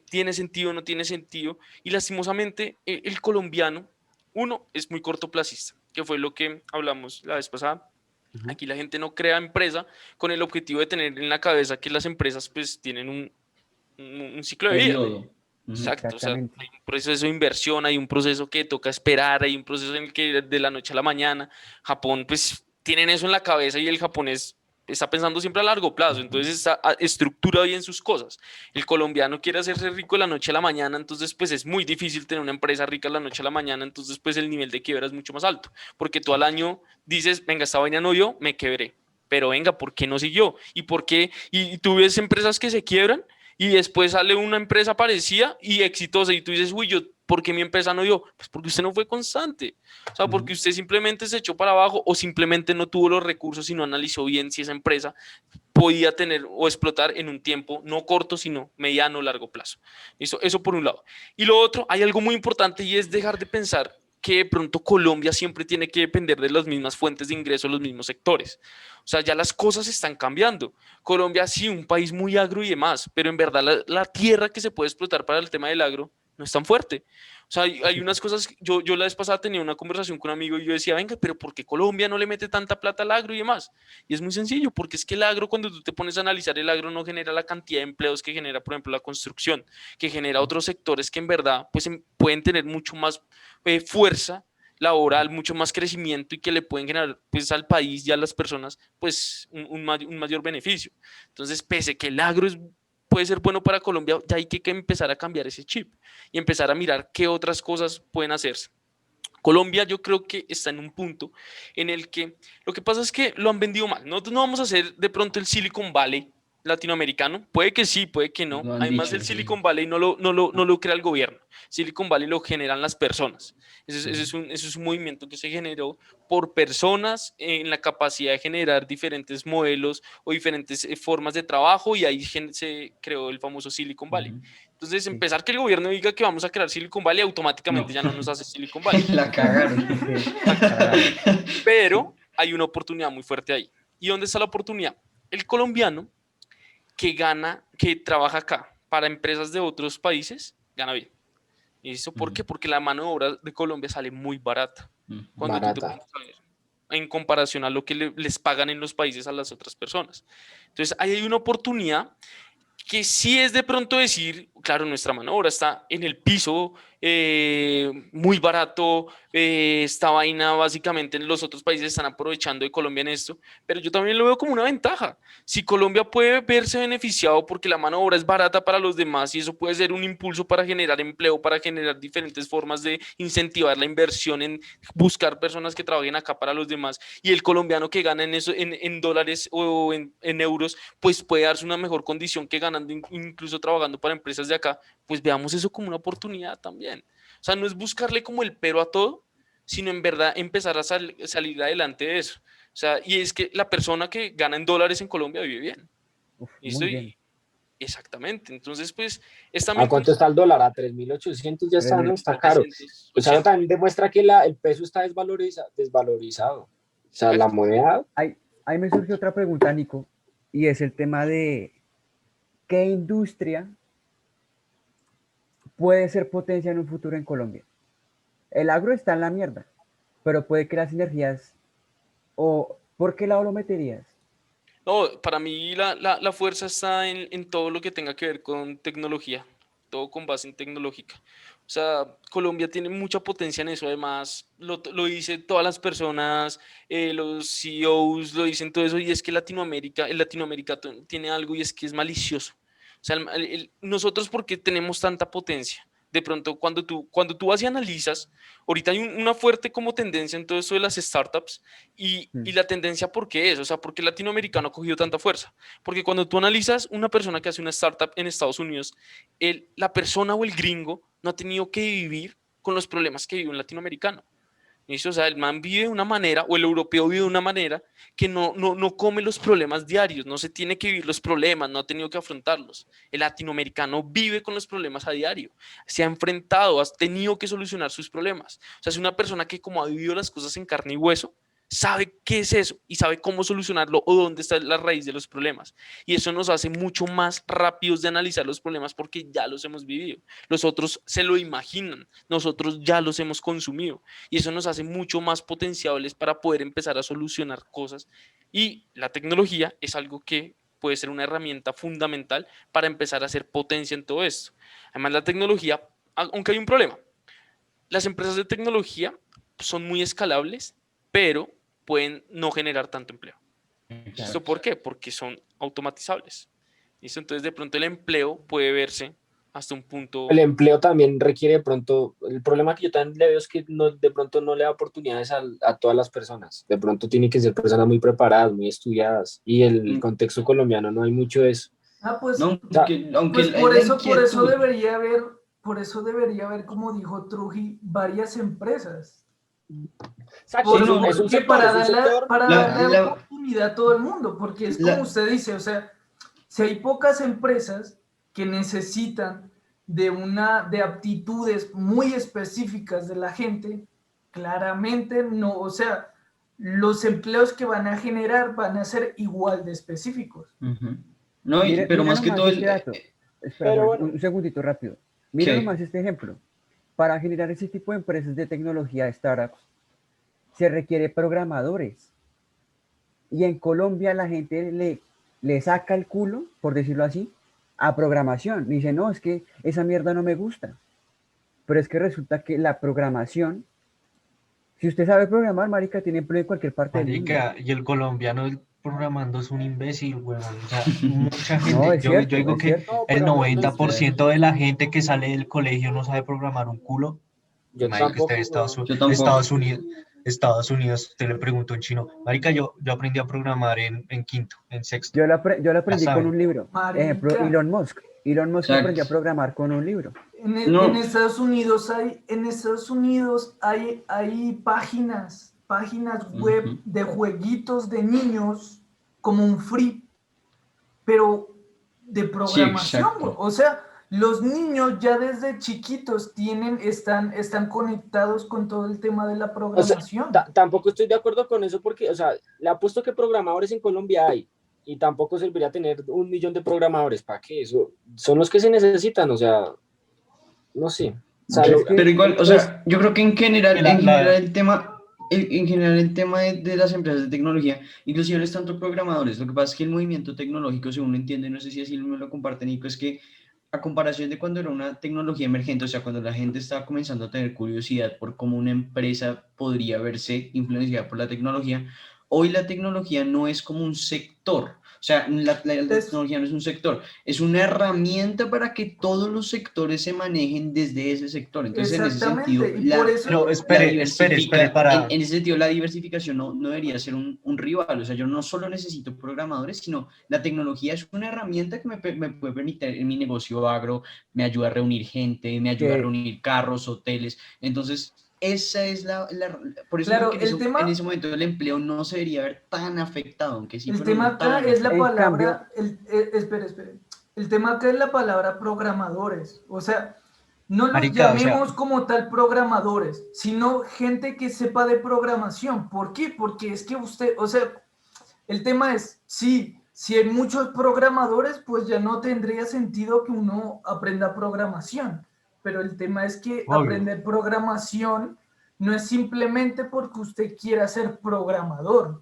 tiene sentido o no tiene sentido. Y lastimosamente, el colombiano, uno, es muy cortoplacista, que fue lo que hablamos la vez pasada. Ujú. Aquí la gente no crea empresa con el objetivo de tener en la cabeza que las empresas pues tienen un ciclo de vida. Periodo. Ujú. Exacto, o sea, Exactamente. hay un proceso de inversión, hay un proceso que toca esperar, hay un proceso en el que de la noche a la mañana, Japón pues tienen eso en la cabeza y el japonés está pensando siempre a largo plazo, entonces está estructura bien sus cosas. El colombiano quiere hacerse rico de la noche a la mañana, entonces pues es muy difícil tener una empresa rica de la noche a la mañana, entonces pues el nivel de quiebra es mucho más alto, porque tú al año dices, venga, esta vaina no dio, me quebré, pero venga, ¿por qué no siguió? ¿Y por qué? Y tú ves empresas que se quiebran y después sale una empresa parecida y exitosa y tú dices, uy, ¿por qué mi empresa no dio? Pues porque usted no fue constante, o sea, porque usted simplemente se echó para abajo o simplemente no tuvo los recursos y no analizó bien si esa empresa podía tener o explotar en un tiempo no corto, sino mediano o largo plazo. Eso por un lado. Y lo otro, hay algo muy importante y es dejar de pensar que de pronto Colombia siempre tiene que depender de las mismas fuentes de ingreso, los mismos sectores. O sea, ya las cosas están cambiando. Colombia sí, un país muy agro y demás, pero en verdad la tierra que se puede explotar para el tema del agro no es tan fuerte. O sea, hay unas cosas, yo la vez pasada tenía una conversación con un amigo y yo decía, venga, pero ¿por qué Colombia no le mete tanta plata al agro y demás? Y es muy sencillo, porque es que el agro, cuando tú te pones a analizar, el agro no genera la cantidad de empleos que genera, por ejemplo, la construcción, que genera otros sectores que en verdad pues, pueden tener mucho más fuerza laboral, mucho más crecimiento y que le pueden generar pues, al país y a las personas pues, un mayor beneficio. Entonces, pese que el agro puede ser bueno para Colombia, ya hay que empezar a cambiar ese chip y empezar a mirar qué otras cosas pueden hacerse. Colombia yo creo que está en un punto en el que lo que pasa es que lo han vendido mal. Nosotros no vamos a hacer de pronto el Silicon Valley latinoamericano. Puede que sí, puede que no. Lo han Además, dicho, el sí. Silicon Valley no lo crea el gobierno. Silicon Valley lo generan las personas. Eso es un movimiento que se generó por personas en la capacidad de generar diferentes modelos o diferentes formas de trabajo y ahí se creó el famoso Silicon Valley. Entonces, empezar que el gobierno diga que vamos a crear Silicon Valley, automáticamente No. ya no nos hace Silicon Valley. La cagaron. Pero hay una oportunidad muy fuerte ahí. ¿Y dónde está la oportunidad? El colombiano que trabaja acá para empresas de otros países, gana bien. ¿Y eso por qué? Porque la mano de obra de Colombia sale muy barata. Cuando tú te Barata. pones a ver, en comparación a lo que les pagan en los países a las otras personas. Entonces, ahí hay una oportunidad que sí es de pronto decir, claro, nuestra mano de obra está en el piso, muy barato, esta vaina básicamente los otros países están aprovechando de Colombia en esto, pero yo también lo veo como una ventaja. Si Colombia puede verse beneficiado porque la mano de obra es barata para los demás y eso puede ser un impulso para generar empleo, para generar diferentes formas de incentivar la inversión en buscar personas que trabajen acá para los demás y el colombiano que gana en eso en dólares o en euros, pues puede darse una mejor condición que ganando incluso trabajando para empresas de acá, pues veamos eso como una oportunidad también. O sea, no es buscarle como el pero a todo, sino en verdad empezar a salir adelante de eso. O sea, y es que la persona que gana en dólares en Colombia vive bien. Uf, ¿Listo? muy bien. Exactamente. Entonces, pues, es ¿A también cuánto está el dólar? A 3.800 ya está, ¿no? Está caro. Pues eso 3.880. también demuestra que el peso está desvalorizado. O sea, la moneda, Ahí me surge otra pregunta, Nico, y es el tema de qué industria puede ser potencia en un futuro en Colombia. El agro está en la mierda, pero puede que las energías, o ¿por qué lado lo meterías? No, para mí la fuerza está en todo lo que tenga que ver con tecnología, todo con base en tecnológica. O sea, Colombia tiene mucha potencia en eso, además lo dicen todas las personas, los CEOs lo dicen todo eso, y es que Latinoamérica tiene algo y es que es malicioso. O sea, nosotros porque tenemos tanta potencia. De pronto, cuando tú vas y analizas, ahorita hay una fuerte como tendencia en todo esto de las startups y la tendencia, ¿por qué es? O sea, ¿por qué el latinoamericano ha cogido tanta fuerza? Porque cuando tú analizas una persona que hace una startup en Estados Unidos, la persona o el gringo no ha tenido que vivir con los problemas que vive un latinoamericano. ¿Listo? O sea, el man vive de una manera, o el europeo vive de una manera que no come los problemas diarios, no se tiene que vivir los problemas, no ha tenido que afrontarlos. El latinoamericano vive con los problemas a diario, se ha enfrentado, ha tenido que solucionar sus problemas. O sea, es una persona que como ha vivido las cosas en carne y hueso, sabe qué es eso y sabe cómo solucionarlo o dónde está la raíz de los problemas. Y eso nos hace mucho más rápidos de analizar los problemas porque ya los hemos vivido. Los otros se lo imaginan, nosotros ya los hemos consumido. Y eso nos hace mucho más potenciables para poder empezar a solucionar cosas. Y la tecnología es algo que puede ser una herramienta fundamental para empezar a hacer potencia en todo esto. Además, la tecnología, aunque hay un problema, las empresas de tecnología son muy escalables, pero pueden no generar tanto empleo. ¿Esto por qué? Porque son automatizables. ¿Listo? Entonces, de pronto el empleo puede verse hasta un punto. el empleo también requiere de pronto, el problema que yo también le veo es que de pronto no le da oportunidades a todas las personas. De pronto tienen que ser personas muy preparadas, muy estudiadas, y el contexto colombiano no hay mucho de eso. Ah, pues, No, sea, aunque pues la por eso inquietud, debería haber, como dijo Truji, varias empresas. exacto, sí, no, es un Porque sector, es un sector. para la, darle la, oportunidad a todo el mundo, porque es como la, usted dice, o sea, si hay pocas empresas que necesitan de aptitudes muy específicas de la gente, claramente no, o sea, los empleos que van a generar van a ser igual de específicos. Ujú. No, Mire, pero mire más que nomás todo este dato. Espera, Pero Jorge, bueno, un segundito rápido. Mire ¿qué? nomás este ejemplo. Para generar ese tipo de empresas de tecnología, startups, se requiere programadores. Y en Colombia la gente le saca el culo, por decirlo así, a programación. Dice, no, es que esa mierda no me gusta. Pero es que resulta que la programación, si usted sabe programar, marica, tiene empleo en cualquier parte del mundo. Marica, y el colombiano programando es un imbécil, huevón. O sea, mucha No, gente, es yo cierto, digo es que cierto. no, el pero no noventa es, por Usted, ciento de la gente que sale del colegio no sabe programar un culo. yo Marica, usted tampoco, weón. yo tampoco. Estados Unidos, usted le preguntó en chino. Marica, yo aprendí a programar en quinto, en sexto. Yo lo Ya aprendí con saben. un libro. Ejemplo, Marica, Elon Musk. Elon Musk aprendió a Exacto. programar con un libro. En No, Estados Unidos hay páginas web ujú. de jueguitos de niños como un free, pero de Sí, programación, güey. exacto. O sea, los niños ya desde chiquitos están conectados con todo el tema de la O sea, programación. tampoco estoy de acuerdo con eso porque, o sea, le apuesto que programadores en Colombia hay y tampoco serviría tener 1 millón de programadores. ¿Para qué? Eso son los que se necesitan, o sea, no sé. O sea, Es Pero que, igual, o pues, sea, yo creo que Que en general el tema, en general el tema de las empresas de tecnología, inclusive no es tanto programadores, lo que pasa es que el movimiento tecnológico, según uno entiende, no sé si así me lo comparte Nico, es que a comparación de cuando era una tecnología emergente, o sea, cuando la gente estaba comenzando a tener curiosidad por cómo una empresa podría verse influenciada por la tecnología, hoy la tecnología no es como un sector, o sea, la Es tecnología no es un sector, es una herramienta para que todos los sectores se manejen desde ese sector. Entonces, en ese sentido, exactamente, y por pero eso, espere en para. ese sentido, la diversificación no debería ser un rival. O sea, yo no solo necesito programadores, sino la tecnología es una herramienta que me puede permitir en mi negocio agro, me ayuda a reunir gente, me ayuda a que reunir carros, hoteles. Entonces, esa es por eso digo que claro, el en tema ese momento el empleo no se debería ver tan afectado, aunque sí, El pero tema no acá tan es la en afectado. cambio, palabra, espere. El tema acá es la palabra programadores. O sea, no los Marica, o sea, llamemos como tal programadores, sino gente que sepa de programación. ¿Por qué? Porque es que usted, o sea, el tema es, sí, si hay muchos programadores, pues ya no tendría sentido que uno aprenda programación. Pero el tema es que obvio. aprender programación no es simplemente porque usted quiera ser programador.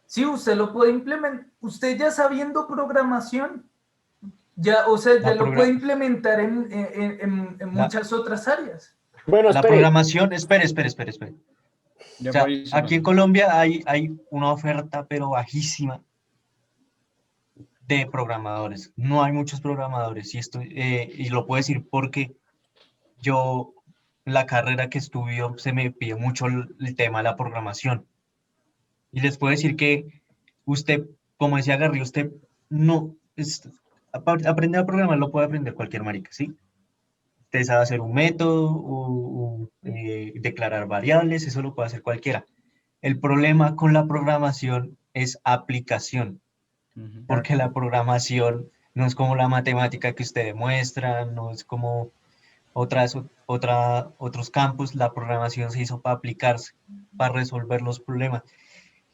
Sí, usted lo puede implementar. Usted ya sabiendo programación, ya, o sea, ya La, lo puede progra- implementar en la, muchas otras áreas. bueno, la espere. programación, espere. Ya O sea, París, aquí en Colombia hay una oferta, pero bajísima, de programadores. No hay muchos programadores y lo puedo decir porque yo, la carrera que estudio, se me pide mucho el tema de la programación. Y les puedo decir que usted, como decía Gary, usted no, aprender a programar lo puede aprender cualquier marica, ¿sí? Usted sabe hacer un método o declarar variables, eso lo puede hacer cualquiera. El problema con la programación es aplicación, Ujú. porque la programación no es como la matemática que usted demuestra, no es como otros campos, la programación se hizo para aplicarse, para resolver los problemas.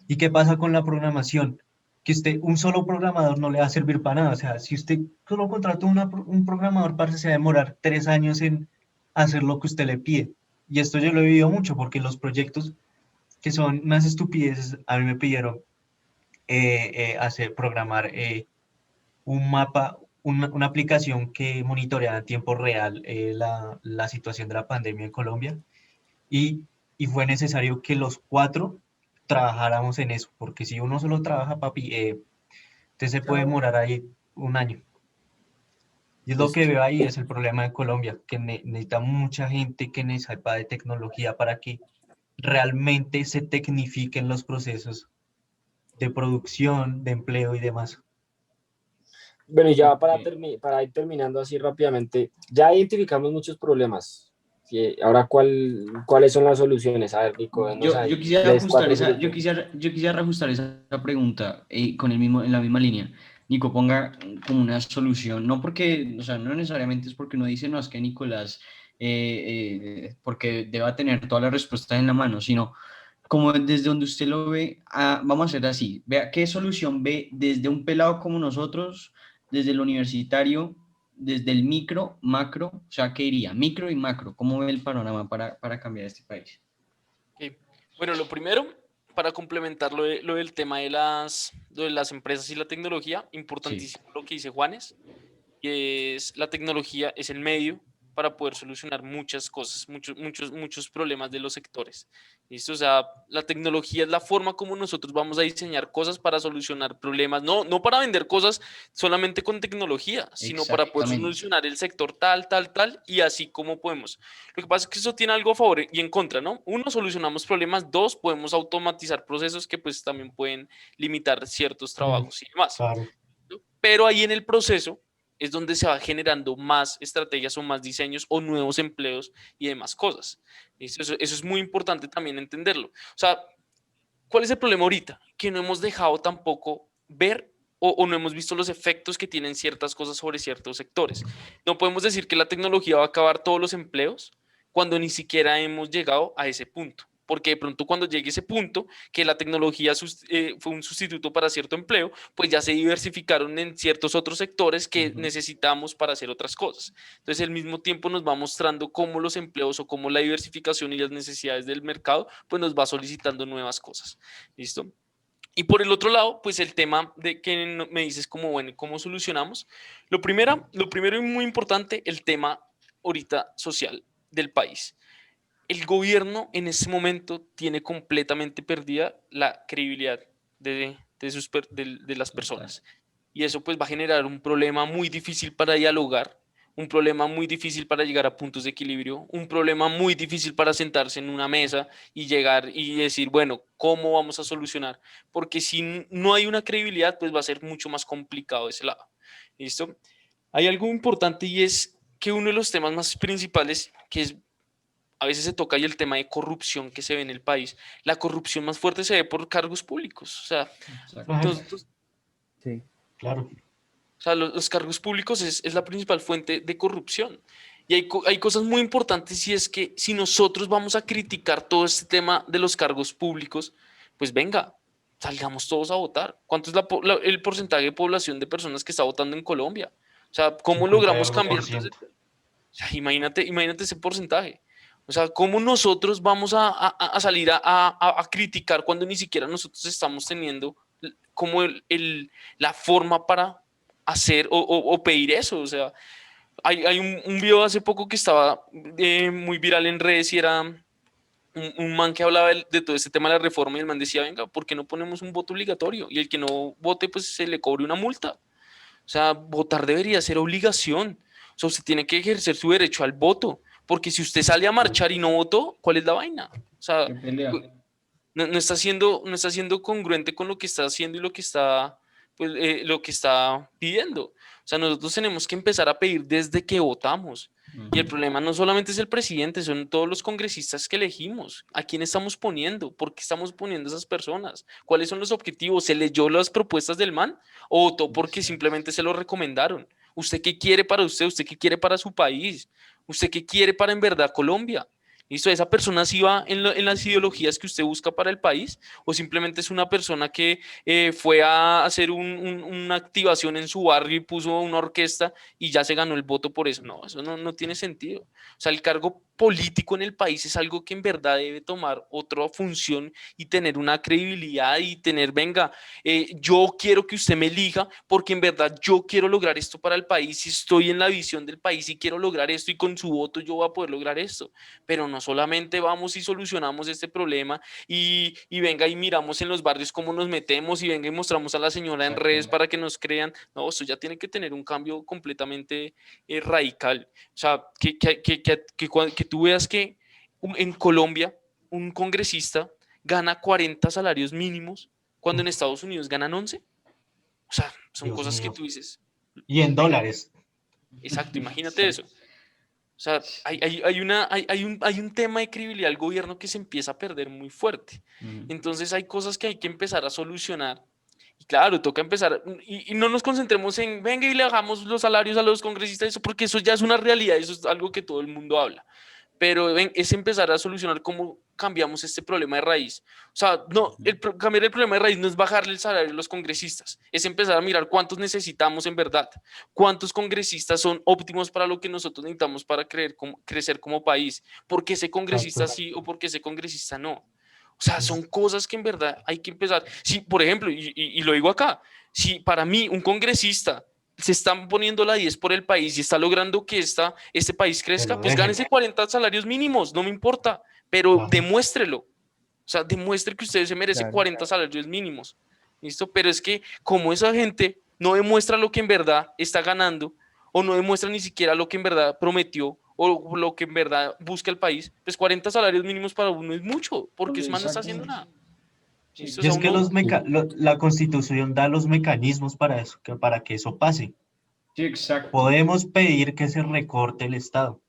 ¿Y qué pasa con la programación? Que un solo programador no le va a servir para nada. O sea, si usted solo contrata un programador, parce, se va a demorar 3 años en hacer lo que usted le pide. Y esto yo lo he vivido mucho porque los proyectos que son unas estupideces, a mí me pidieron programar un mapa, una aplicación que monitorea en tiempo real la situación de la pandemia en Colombia y fue necesario que los cuatro trabajáramos en eso, porque si uno solo trabaja, papi, usted se puede Chao. demorar ahí un año. Y es lo Es que que, veo ahí, es el problema de Colombia, que necesita mucha gente que sepa de tecnología para que realmente se tecnifiquen los procesos de producción, de empleo y demás. Bueno, y ya Ok. para ir terminando así rápidamente, ya identificamos muchos problemas. Sí, ahora, ¿cuáles son las soluciones? A ver, Nico, denos Yo ahí quisiera tres, ajustar cuatro esa, soluciones. yo quisiera reajustar esa pregunta con el mismo, en la misma línea. Nico, ponga como una solución, no porque, o sea, no necesariamente es porque uno dice, no, es que Nicolás, porque deba tener todas las respuestas en la mano, sino como desde donde usted lo ve, vamos a hacer así, vea qué solución ve desde un pelado como nosotros, desde el universitario, desde el micro, macro, o sea, ¿qué iría? Micro y macro, ¿cómo ve el panorama para cambiar este país? Ok. Bueno, lo primero, para complementar lo del tema lo de las empresas y la tecnología, Sí. importantísimo lo que dice Juanes, y es la tecnología es el medio para poder solucionar muchas cosas, muchos problemas de los sectores. ¿Listo? O sea, la tecnología es la forma como nosotros vamos a diseñar cosas para solucionar problemas, no para vender cosas solamente con tecnología, sino para poder Exactamente. solucionar el sector tal, y así como podemos. Lo que pasa es que eso tiene algo a favor y en contra, ¿no? Uno, solucionamos problemas, dos, podemos automatizar procesos que pues también pueden limitar ciertos Mm, trabajos y demás. claro. Pero ahí en el proceso es donde se va generando más estrategias o más diseños o nuevos empleos y demás cosas. Eso es muy importante también entenderlo. O sea, ¿cuál es el problema ahorita? Que no hemos dejado tampoco ver o no hemos visto los efectos que tienen ciertas cosas sobre ciertos sectores. No podemos decir que la tecnología va a acabar todos los empleos cuando ni siquiera hemos llegado a ese punto. Porque de pronto cuando llegue ese punto, que la tecnología fue un sustituto para cierto empleo, pues ya se diversificaron en ciertos otros sectores que Ujú. necesitamos para hacer otras cosas. Entonces, al mismo tiempo nos va mostrando cómo los empleos o cómo la diversificación y las necesidades del mercado, pues nos va solicitando nuevas cosas. ¿Listo? Y por el otro lado, pues el tema de que me dices como, bueno, ¿cómo solucionamos? Lo primero y muy importante, el tema ahorita social del país. El gobierno en este momento tiene completamente perdida la credibilidad de las Total. personas. Y eso pues va a generar un problema muy difícil para dialogar, un problema muy difícil para llegar a puntos de equilibrio, un problema muy difícil para sentarse en una mesa y llegar y decir, bueno, ¿cómo vamos a solucionar? Porque si no hay una credibilidad, pues va a ser mucho más complicado de ese lado. ¿Listo? Hay algo importante y es que uno de los temas más principales, que es a veces se toca ahí el tema de corrupción que se ve en el país. La corrupción más fuerte se ve por cargos públicos. O sea, Ajá, Exacto. Sí. claro. los cargos públicos es la principal fuente de corrupción. Y hay cosas muy importantes y es que si nosotros vamos a criticar todo este tema de los cargos públicos, pues venga, salgamos todos a votar. ¿Cuánto es el porcentaje de población de personas que está votando en Colombia? O sea, ¿cómo cincuenta y logramos algo cambiar por entonces? ciento. O sea, imagínate ese porcentaje. O sea, ¿cómo nosotros vamos a salir a criticar cuando ni siquiera nosotros estamos teniendo como la forma para hacer o pedir eso? O sea, hay un video hace poco que estaba muy viral en redes y era un man que hablaba de todo este tema de la reforma y el man decía, venga, ¿por qué no ponemos un voto obligatorio? Y el que no vote, pues se le cobre una multa. O sea, votar debería ser obligación. O sea, usted tiene que ejercer su derecho al voto. Porque si usted sale a marchar y no votó, ¿cuál es la vaina? O sea, ¿Qué pelea? no está siendo congruente con lo que está haciendo y lo que está pidiendo. O sea, nosotros tenemos que empezar a pedir desde que votamos. Y el Ujú. problema no solamente es el presidente, son todos los congresistas que elegimos. ¿A quién estamos poniendo? ¿Por qué estamos poniendo a esas personas? ¿Cuáles son los objetivos? ¿Se leyó las propuestas del man? ¿O votó porque Exacto. simplemente se lo recomendaron? ¿Usted qué quiere para usted? ¿Usted qué quiere para su país? ¿Usted qué quiere para en verdad Colombia? ¿Listo? ¿Esa persona sí va en las ideologías que usted busca para el país? ¿O simplemente es una persona que fue a hacer una activación en su barrio y puso una orquesta y ya se ganó el voto por eso? No, eso no tiene sentido. O sea, el cargo político en el país es algo que en verdad debe tomar otra función y tener una credibilidad y tener, venga, yo quiero que usted me elija porque en verdad yo quiero lograr esto para el país y estoy en la visión del país y quiero lograr esto y con su voto yo voy a poder lograr esto. Pero no solamente vamos y solucionamos este problema y venga y miramos en los barrios cómo nos metemos y venga y mostramos a la señora en redes Exactamente. para que nos crean. No, esto ya tiene que tener un cambio completamente radical. O sea, que tú veas que en Colombia un congresista gana 40 salarios mínimos cuando en Uf, Estados Unidos ganan 11. O sea, son Dios cosas que mío. tú dices. Y en dólares. Exacto, imagínate eso. O sea, hay un tema de credibilidad del gobierno que se empieza a perder muy fuerte. Entonces hay cosas que hay que empezar a solucionar. Y claro, toca empezar, y no nos concentremos en, venga y le bajamos los salarios a los congresistas, eso, porque eso ya es una realidad, eso es algo que todo el mundo habla. Pero es empezar a solucionar cómo cambiamos este problema de raíz. O sea, no, cambiar el problema de raíz no es bajarle el salario a los congresistas, es empezar a mirar cuántos necesitamos en verdad, cuántos congresistas son óptimos para lo que nosotros necesitamos para crecer como país, por qué ese congresista Exacto. sí o por qué ese congresista no. O sea, son cosas que en verdad hay que empezar. Si, por ejemplo, y lo digo acá, si para mí un congresista se están poniendo la 10 por el país y está logrando que este país Que crezca, lo pues dejen. gánese 40 salarios mínimos, no me importa, pero Ajá. demuéstrelo. O sea, demuestre que usted se merece Claro. 40 salarios mínimos. ¿Listo? Pero es que como esa gente no demuestra lo que en verdad está ganando, o no demuestra ni siquiera lo que en verdad prometió, o lo que en verdad busca el país, pues 40 salarios mínimos para uno es mucho, porque ese man no está haciendo nada. ¿Listo? O Y sea, es que uno, la Constitución da los mecanismos para eso, para que eso pase. Sí, exacto. Podemos pedir que se recorte el Estado.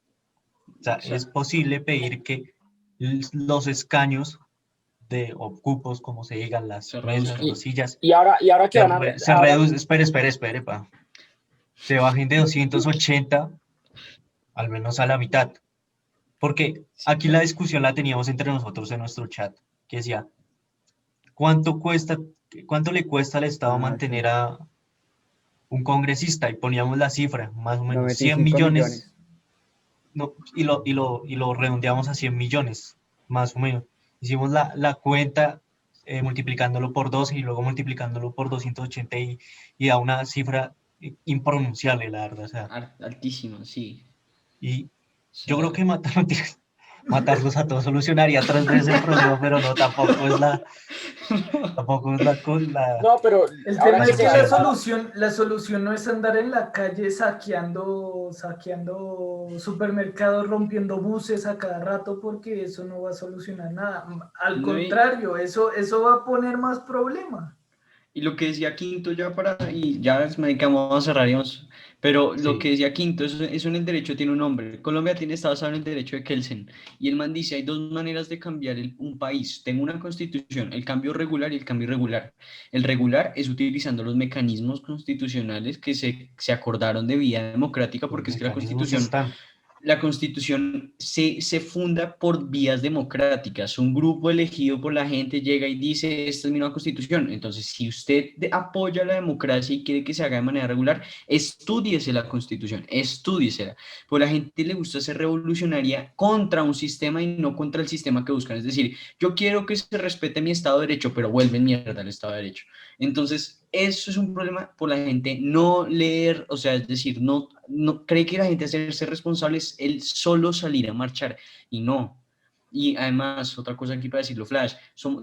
O sea, es Exacto. posible pedir que los escaños o cupos, como se digan, las Se mesas, reduzcan. las sillas, Y ahora que van a... se ahora- reduce, espere, pa. Se bajen de 280 al menos a la mitad. Porque aquí la discusión la teníamos entre nosotros en nuestro chat, que decía, ¿cuánto le cuesta al Estado mantener sí. a un congresista? Y poníamos la cifra, más o menos 100 95 millones, no, y lo redondeamos a 100 millones, más o menos. Hicimos la cuenta multiplicándolo por 12 y luego multiplicándolo por 280 y da una cifra impronunciable, la verdad. O sea, Altísimo, sí. y O yo creo sea, que matarlos a todos solucionaría 3 veces el problema, pero no, tampoco es la No, pero El ahora tema la que es se que van solución. la solución no es andar en la calle saqueando supermercados, rompiendo buses a cada rato, porque eso no va a solucionar nada. Al no, contrario, eso va a poner más problemas. y lo que decía Quinto y ya vamos a cerrar, digamos, pero lo que Sí, decía Quinto, eso en el derecho tiene un nombre. Colombia está basado en el derecho de Kelsen, y el man dice, hay dos maneras de cambiar un país. Tengo una constitución, el cambio regular y el cambio irregular. El regular es utilizando los mecanismos constitucionales que se acordaron de vía democrática, los porque es que mecanismos están. la Constitución se funda por vías democráticas. Un grupo elegido por la gente llega y dice, esta es mi nueva Constitución. Entonces, si usted apoya la democracia y quiere que se haga de manera regular, estúdiese la Constitución, estúdiesela. Pues a la gente le gusta ser revolucionaria contra un sistema y no contra el sistema que buscan. Es decir, yo quiero que se respete mi Estado de Derecho, pero vuelven mierda al Estado de Derecho. Entonces, eso es un problema por la gente no leer, o sea, es decir, no cree que la gente hacerse responsable es el solo salir a marchar, y no. Y además, otra cosa aquí para decirlo, Flash,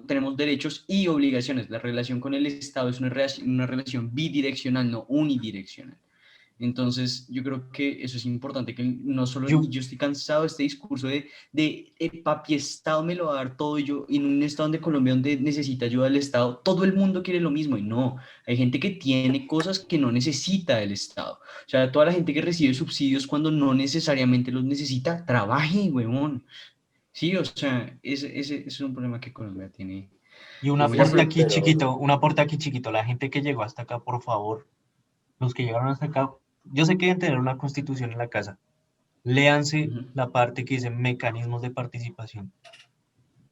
tenemos derechos y obligaciones. La relación con el Estado es una relación bidireccional, no unidireccional. Entonces, yo creo que eso es importante, que no solo, Yo, y yo estoy cansado de este discurso de papi, Estado me lo va a dar todo, y yo en un Estado de Colombia donde necesita ayuda del Estado, todo el mundo quiere lo mismo, y no, hay gente que tiene cosas que no necesita del Estado. O sea, toda la gente que recibe subsidios cuando no necesariamente los necesita, trabaje, huevón. Sí, o sea, ese es un problema que Colombia tiene. y un Y voy a aporte sí, aquí aprovechar. pero chiquito, un aporte aquí chiquito. La gente que llegó hasta acá, por favor, los que llegaron hasta acá, yo sé que deben tener una constitución en la casa. Léanse Ujú. la parte que dice mecanismos de participación.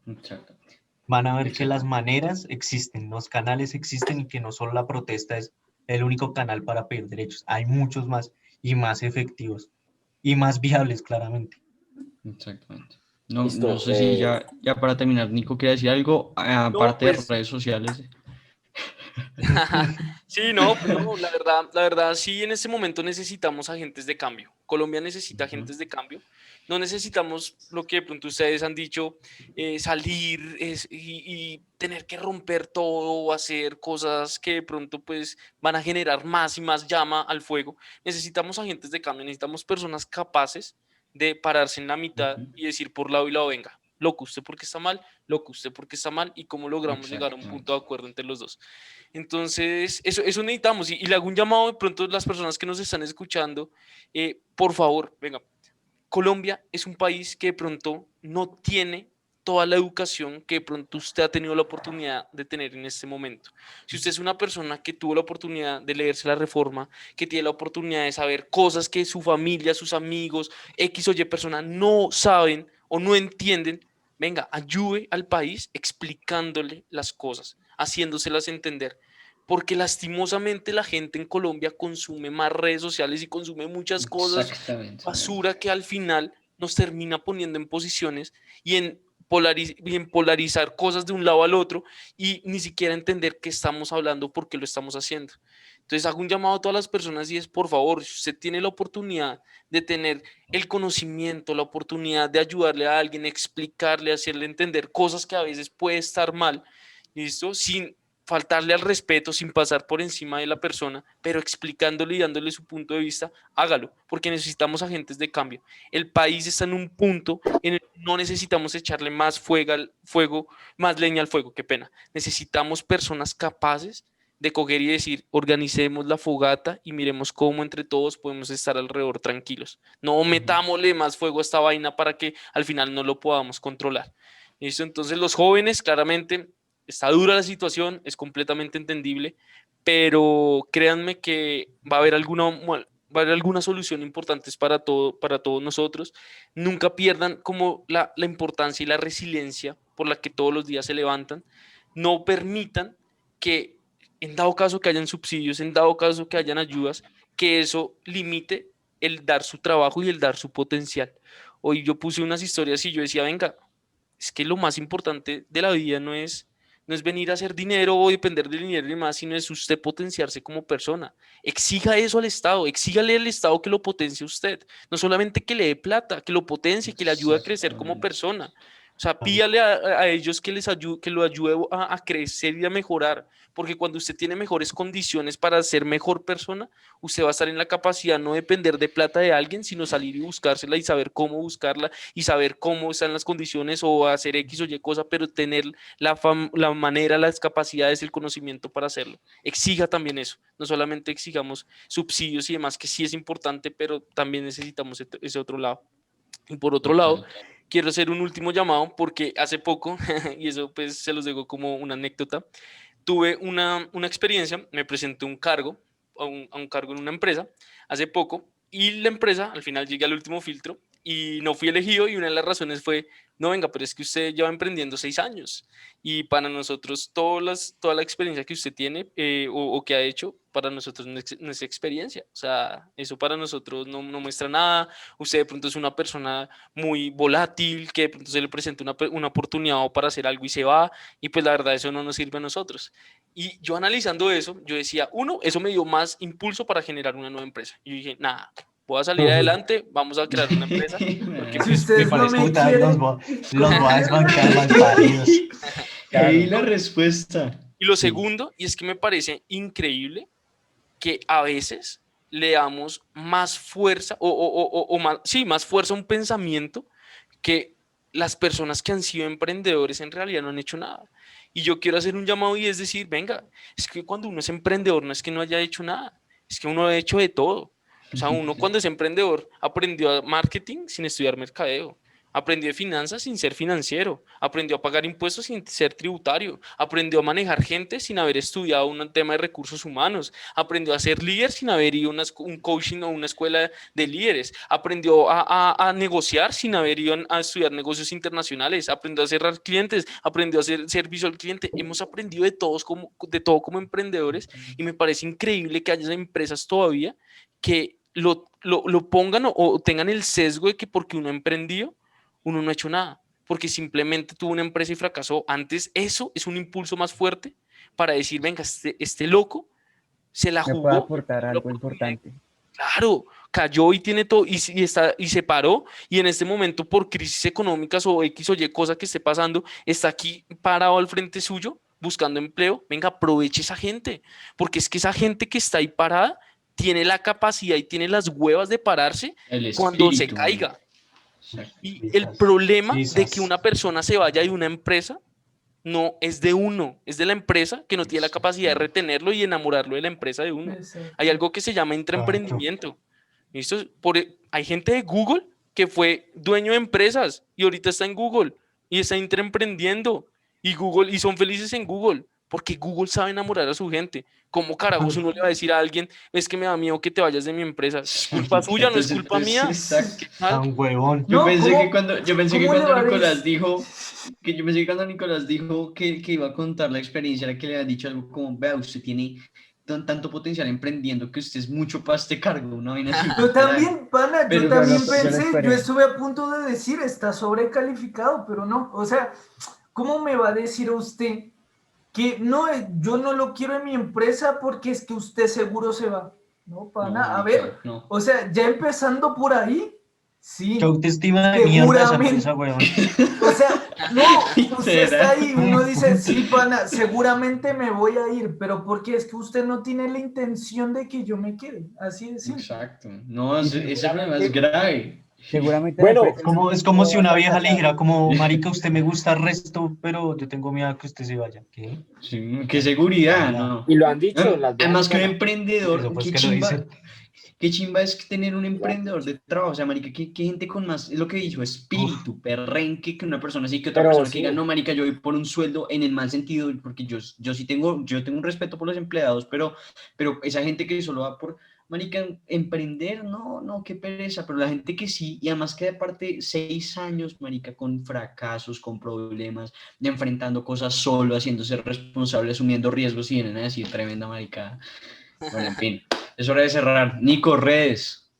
Exactamente. Van a ver que las Exactamente. maneras existen, los canales existen y que no solo la protesta es el único canal para pedir derechos. Hay muchos más y más efectivos y más viables, claramente. Exactamente. No listo. sé si ya para terminar, Nico quiere decir algo, no, aparte de pues redes sociales. sí, no, no, la verdad, sí, en este momento necesitamos agentes de cambio. Colombia necesita Ujú. agentes de cambio. No necesitamos lo que de pronto ustedes han dicho, salir y tener que romper todo o hacer cosas que de pronto pues van a generar más y más llama al fuego. Necesitamos agentes de cambio, necesitamos personas capaces de pararse en la mitad Ujú. y decir por lado y lado, venga. loco, usted porque está mal, loco, usted porque está mal, y cómo logramos llegar a un Exactamente. punto de acuerdo entre los dos. Entonces, eso necesitamos, y le hago un llamado de pronto a las personas que nos están escuchando, por favor, venga, Colombia es un país que de pronto no tiene toda la educación que de pronto usted ha tenido la oportunidad de tener en este momento. Si usted es una persona que tuvo la oportunidad de leerse la Reforma, que tiene la oportunidad de saber cosas que su familia, sus amigos, X o Y personas no saben o no entienden, venga, ayude al país explicándole las cosas, haciéndoselas entender. Porque lastimosamente la gente en Colombia consume más redes sociales y consume muchas cosas Exactamente. basura que al final nos termina poniendo en posiciones y en polarizar cosas de un lado al otro y ni siquiera entender qué estamos hablando, por qué lo estamos haciendo. Entonces hago un llamado a todas las personas y es, por favor, si usted tiene la oportunidad de tener el conocimiento, la oportunidad de ayudarle a alguien, explicarle, hacerle entender cosas que a veces puede estar mal, ¿listo? Sin faltarle al respeto, sin pasar por encima de la persona, pero explicándole y dándole su punto de vista, hágalo, porque necesitamos agentes de cambio. El país está en un punto en el que no necesitamos echarle más fuego, más leña al fuego, qué pena. Necesitamos personas capaces de coger y decir, organicemos la fogata y miremos cómo entre todos podemos estar alrededor tranquilos. No metámosle más fuego a esta vaina para que al final no lo podamos controlar. ¿Listo? Entonces los jóvenes, claramente, está dura la situación, es completamente entendible, pero créanme que va a haber alguna solución importantes para todos nosotros. Nunca pierdan como la importancia y la resiliencia por la que todos los días se levantan. No permitan que, en dado caso que hayan subsidios, en dado caso que hayan ayudas, que eso limite el dar su trabajo y el dar su potencial. Hoy yo puse unas historias y yo decía, venga, es que lo más importante de la vida no es venir a hacer dinero o depender del dinero y más, sino es usted potenciarse como persona. Exija eso al Estado, exígale al Estado que lo potencie a usted. No solamente que le dé plata, que lo potencie, que le ayude a crecer como Exactamente. persona. O sea, pídale a ellos que lo ayude a crecer y a mejorar, porque cuando usted tiene mejores condiciones para ser mejor persona, usted va a estar en la capacidad no de depender de plata de alguien, sino salir y buscársela y saber cómo buscarla y saber cómo están las condiciones o hacer X o Y cosa, pero tener la manera, las capacidades, el conocimiento para hacerlo. Exija también eso. No solamente exigamos subsidios y demás, que sí es importante, pero también necesitamos ese otro lado. Y por otro lado, Total. quiero hacer un último llamado porque hace poco, y eso pues se los digo como una anécdota, tuve una experiencia, me presenté un cargo, a un cargo en una empresa hace poco, y la empresa, al final llegué al último filtro y no fui elegido, y una de las razones fue, no venga, pero es que usted lleva emprendiendo 6 años y para nosotros toda la experiencia que usted tiene o que ha hecho, para nosotros no es experiencia, o sea, eso para nosotros no muestra nada, usted de pronto es una persona muy volátil, que de pronto se le presenta una oportunidad para hacer algo y se va, y pues la verdad eso no nos sirve a nosotros. Y yo analizando eso, yo decía, uno, eso me dio más impulso para generar una nueva empresa. Y yo dije, nada, voy a salir adelante, vamos a crear una empresa, porque Si pues, Me ustedes no parece me puta, quieren, los voy a desbancar, malparidos. Ahí la respuesta. y lo segundo, y es que me parece increíble que a veces le damos más fuerza o más, sí, más fuerza a un pensamiento que las personas que han sido emprendedores en realidad no han hecho nada. Y yo quiero hacer un llamado y es decir, venga, es que cuando uno es emprendedor no es que no haya hecho nada, es que uno ha hecho de todo. O sea, uno cuando es emprendedor aprendió marketing sin estudiar mercadeo, aprendió de finanzas sin ser financiero, aprendió a pagar impuestos sin ser tributario, aprendió a manejar gente sin haber estudiado un tema de recursos humanos, aprendió a ser líder sin haber ido a un coaching o una escuela de líderes, aprendió a negociar sin haber ido a estudiar negocios internacionales, aprendió a cerrar clientes, aprendió a hacer servicio al cliente. Hemos aprendido de todo como emprendedores, y me parece increíble que haya empresas todavía que lo pongan o tengan el sesgo de que porque uno emprendió, uno no ha hecho nada, porque simplemente tuvo una empresa y fracasó. Antes eso es un impulso más fuerte para decir, venga, este loco se la Me puede jugó, aportar algo importante. claro, cayó y tiene todo y se paró, y en este momento por crisis económicas o X o Y cosa que esté pasando, está aquí parado al frente suyo buscando empleo. Venga, aproveche esa gente, porque es que esa gente que está ahí parada tiene la capacidad y tiene las huevas de pararse El cuando se espíritu. caiga. Exacto. Y el Quizás, problema de quizás. que una persona se vaya de una empresa no es de uno, es de la empresa que no tiene la capacidad de retenerlo y enamorarlo de la empresa de uno. Exacto. Hay algo que se llama intraemprendimiento. ¿Listo? Hay gente de Google que fue dueño de empresas y ahorita está en Google y está intraemprendiendo y son felices en Google porque Google sabe enamorar a su gente. ¿Cómo carajos uno le va a decir a alguien, es que me da miedo que te vayas de mi empresa? Es culpa suya, no es culpa mía. Exacto. ¿Qué tal? Tan huevón. Yo No, pensé ¿cómo- que cómo le va a Nicolás decir? dijo, que yo pensé que cuando Nicolás dijo que iba a contar la experiencia, era que le había dicho algo como, vea, usted tiene tanto potencial emprendiendo que usted es mucho para este cargo, una vaina así. Yo literal. también, pana, yo Pero también yo lo pensé, esperé. yo estuve a punto de decir, está sobrecalificado, pero no, o sea, ¿cómo me va a decir a usted que no, yo no lo quiero en mi empresa porque es que usted seguro se va? No, pana, No, a ver, marica, no. o sea, ya empezando por ahí, sí, Qué autoestima de mierda esa empresa, huevón. o sea, no, usted está ahí, uno Literal. dice, sí, pana, seguramente me voy a ir, pero porque es que usted no tiene la intención de que yo me quede, así de simple. Exacto. No, Y ese problema es grave. seguramente Bueno, la empresa Es como si una vieja le fracasar. dijera como, marica, usted me gusta el resto, pero yo tengo miedo a que usted se vaya. ¿Qué? Sí, qué seguridad, Baila. ¿no? y lo han dicho, las viejas Además que un ganan. emprendedor, Eso pues que lo dicen. qué chimba es tener un Lo han emprendedor dicho. de trabajo, o sea, marica, qué gente con más, es lo que dijo, espíritu, perrenque, que una persona así, que otra Pero persona que sí, diga, no, marica, yo voy por un sueldo en el mal sentido, porque yo sí tengo, yo tengo un respeto por los empleados, pero esa gente que solo va por, marica, emprender, no, qué pereza, pero la gente que sí, y además que aparte 6 años, marica, con fracasos, con problemas, enfrentando cosas solo, haciéndose responsable, asumiendo riesgos, y vienen a decir tremenda maricada. Bueno, en fin, es hora de cerrar. Nico, redes.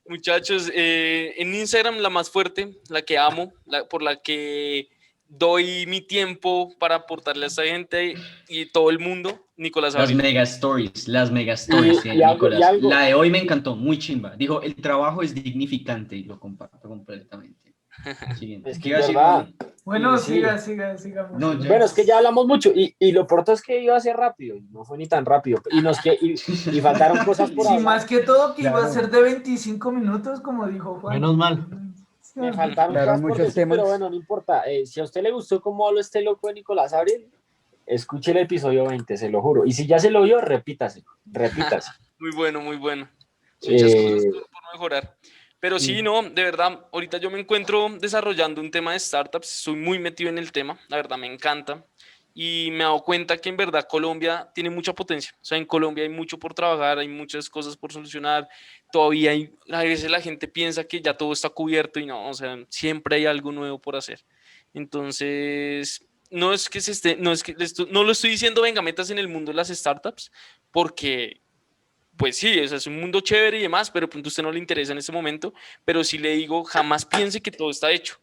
Muchachos, en Instagram la más fuerte, la que amo, por la que doy mi tiempo para aportarle a esta gente y todo el mundo, Nicolás Abril. Las mega stories y tiene algo, y Nicolás. algo, La de hoy me encantó, muy chimba. Dijo, el trabajo es dignificante y lo comparto completamente. Siguiente. es ¿Qué que es iba a decir, verdad. Manu? Bueno, Sí. sigamos. No, ya. Bueno, es que ya hablamos mucho y lo pronto es que iba a ser rápido y no fue ni tan rápido y faltaron cosas por Sí, hablar. más que todo que iba a Claro. ser de 25 minutos, como dijo Juan. Menos mal. Me faltaron Claro, cosas por muchos decir, pero temas. bueno, no importa. Si a usted le gustó cómo habló este loco de Nicolás Abril, escuche el episodio 20, se lo juro. Y si ya se lo vio, repítase. Muy bueno, muy bueno. Eh, Muchas cosas por mejorar. Pero sí, no, de verdad, ahorita yo me encuentro desarrollando un tema de startups, soy muy metido en el tema, la verdad me encanta. Y me he dado cuenta que en verdad Colombia tiene mucha potencia. O sea, en Colombia hay mucho por trabajar, hay muchas cosas por solucionar. Todavía a veces la gente piensa que ya todo está cubierto y no, o sea, siempre hay algo nuevo por hacer. Entonces, no es que no es que no lo estoy diciendo, venga, metas en el mundo de las startups, porque pues sí, o sea, es un mundo chévere y demás, pero de pronto a usted no le interesa en ese momento, pero sí le digo, jamás piense que todo está hecho.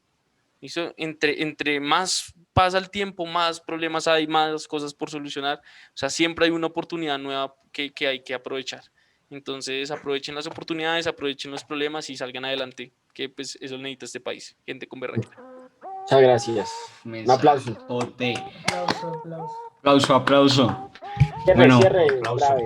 ¿Listo? Entre más pasa el tiempo, más problemas hay, más cosas por solucionar. O sea, siempre hay una oportunidad nueva que hay que aprovechar. Entonces, aprovechen las oportunidades, aprovechen los problemas y salgan adelante, que pues eso necesita este país, gente con berraquera. Muchas gracias. Un aplauso. Mensajote. Aplauso, aplauso. Aplauso. Cierre, Bueno, cierre, aplauso. grave.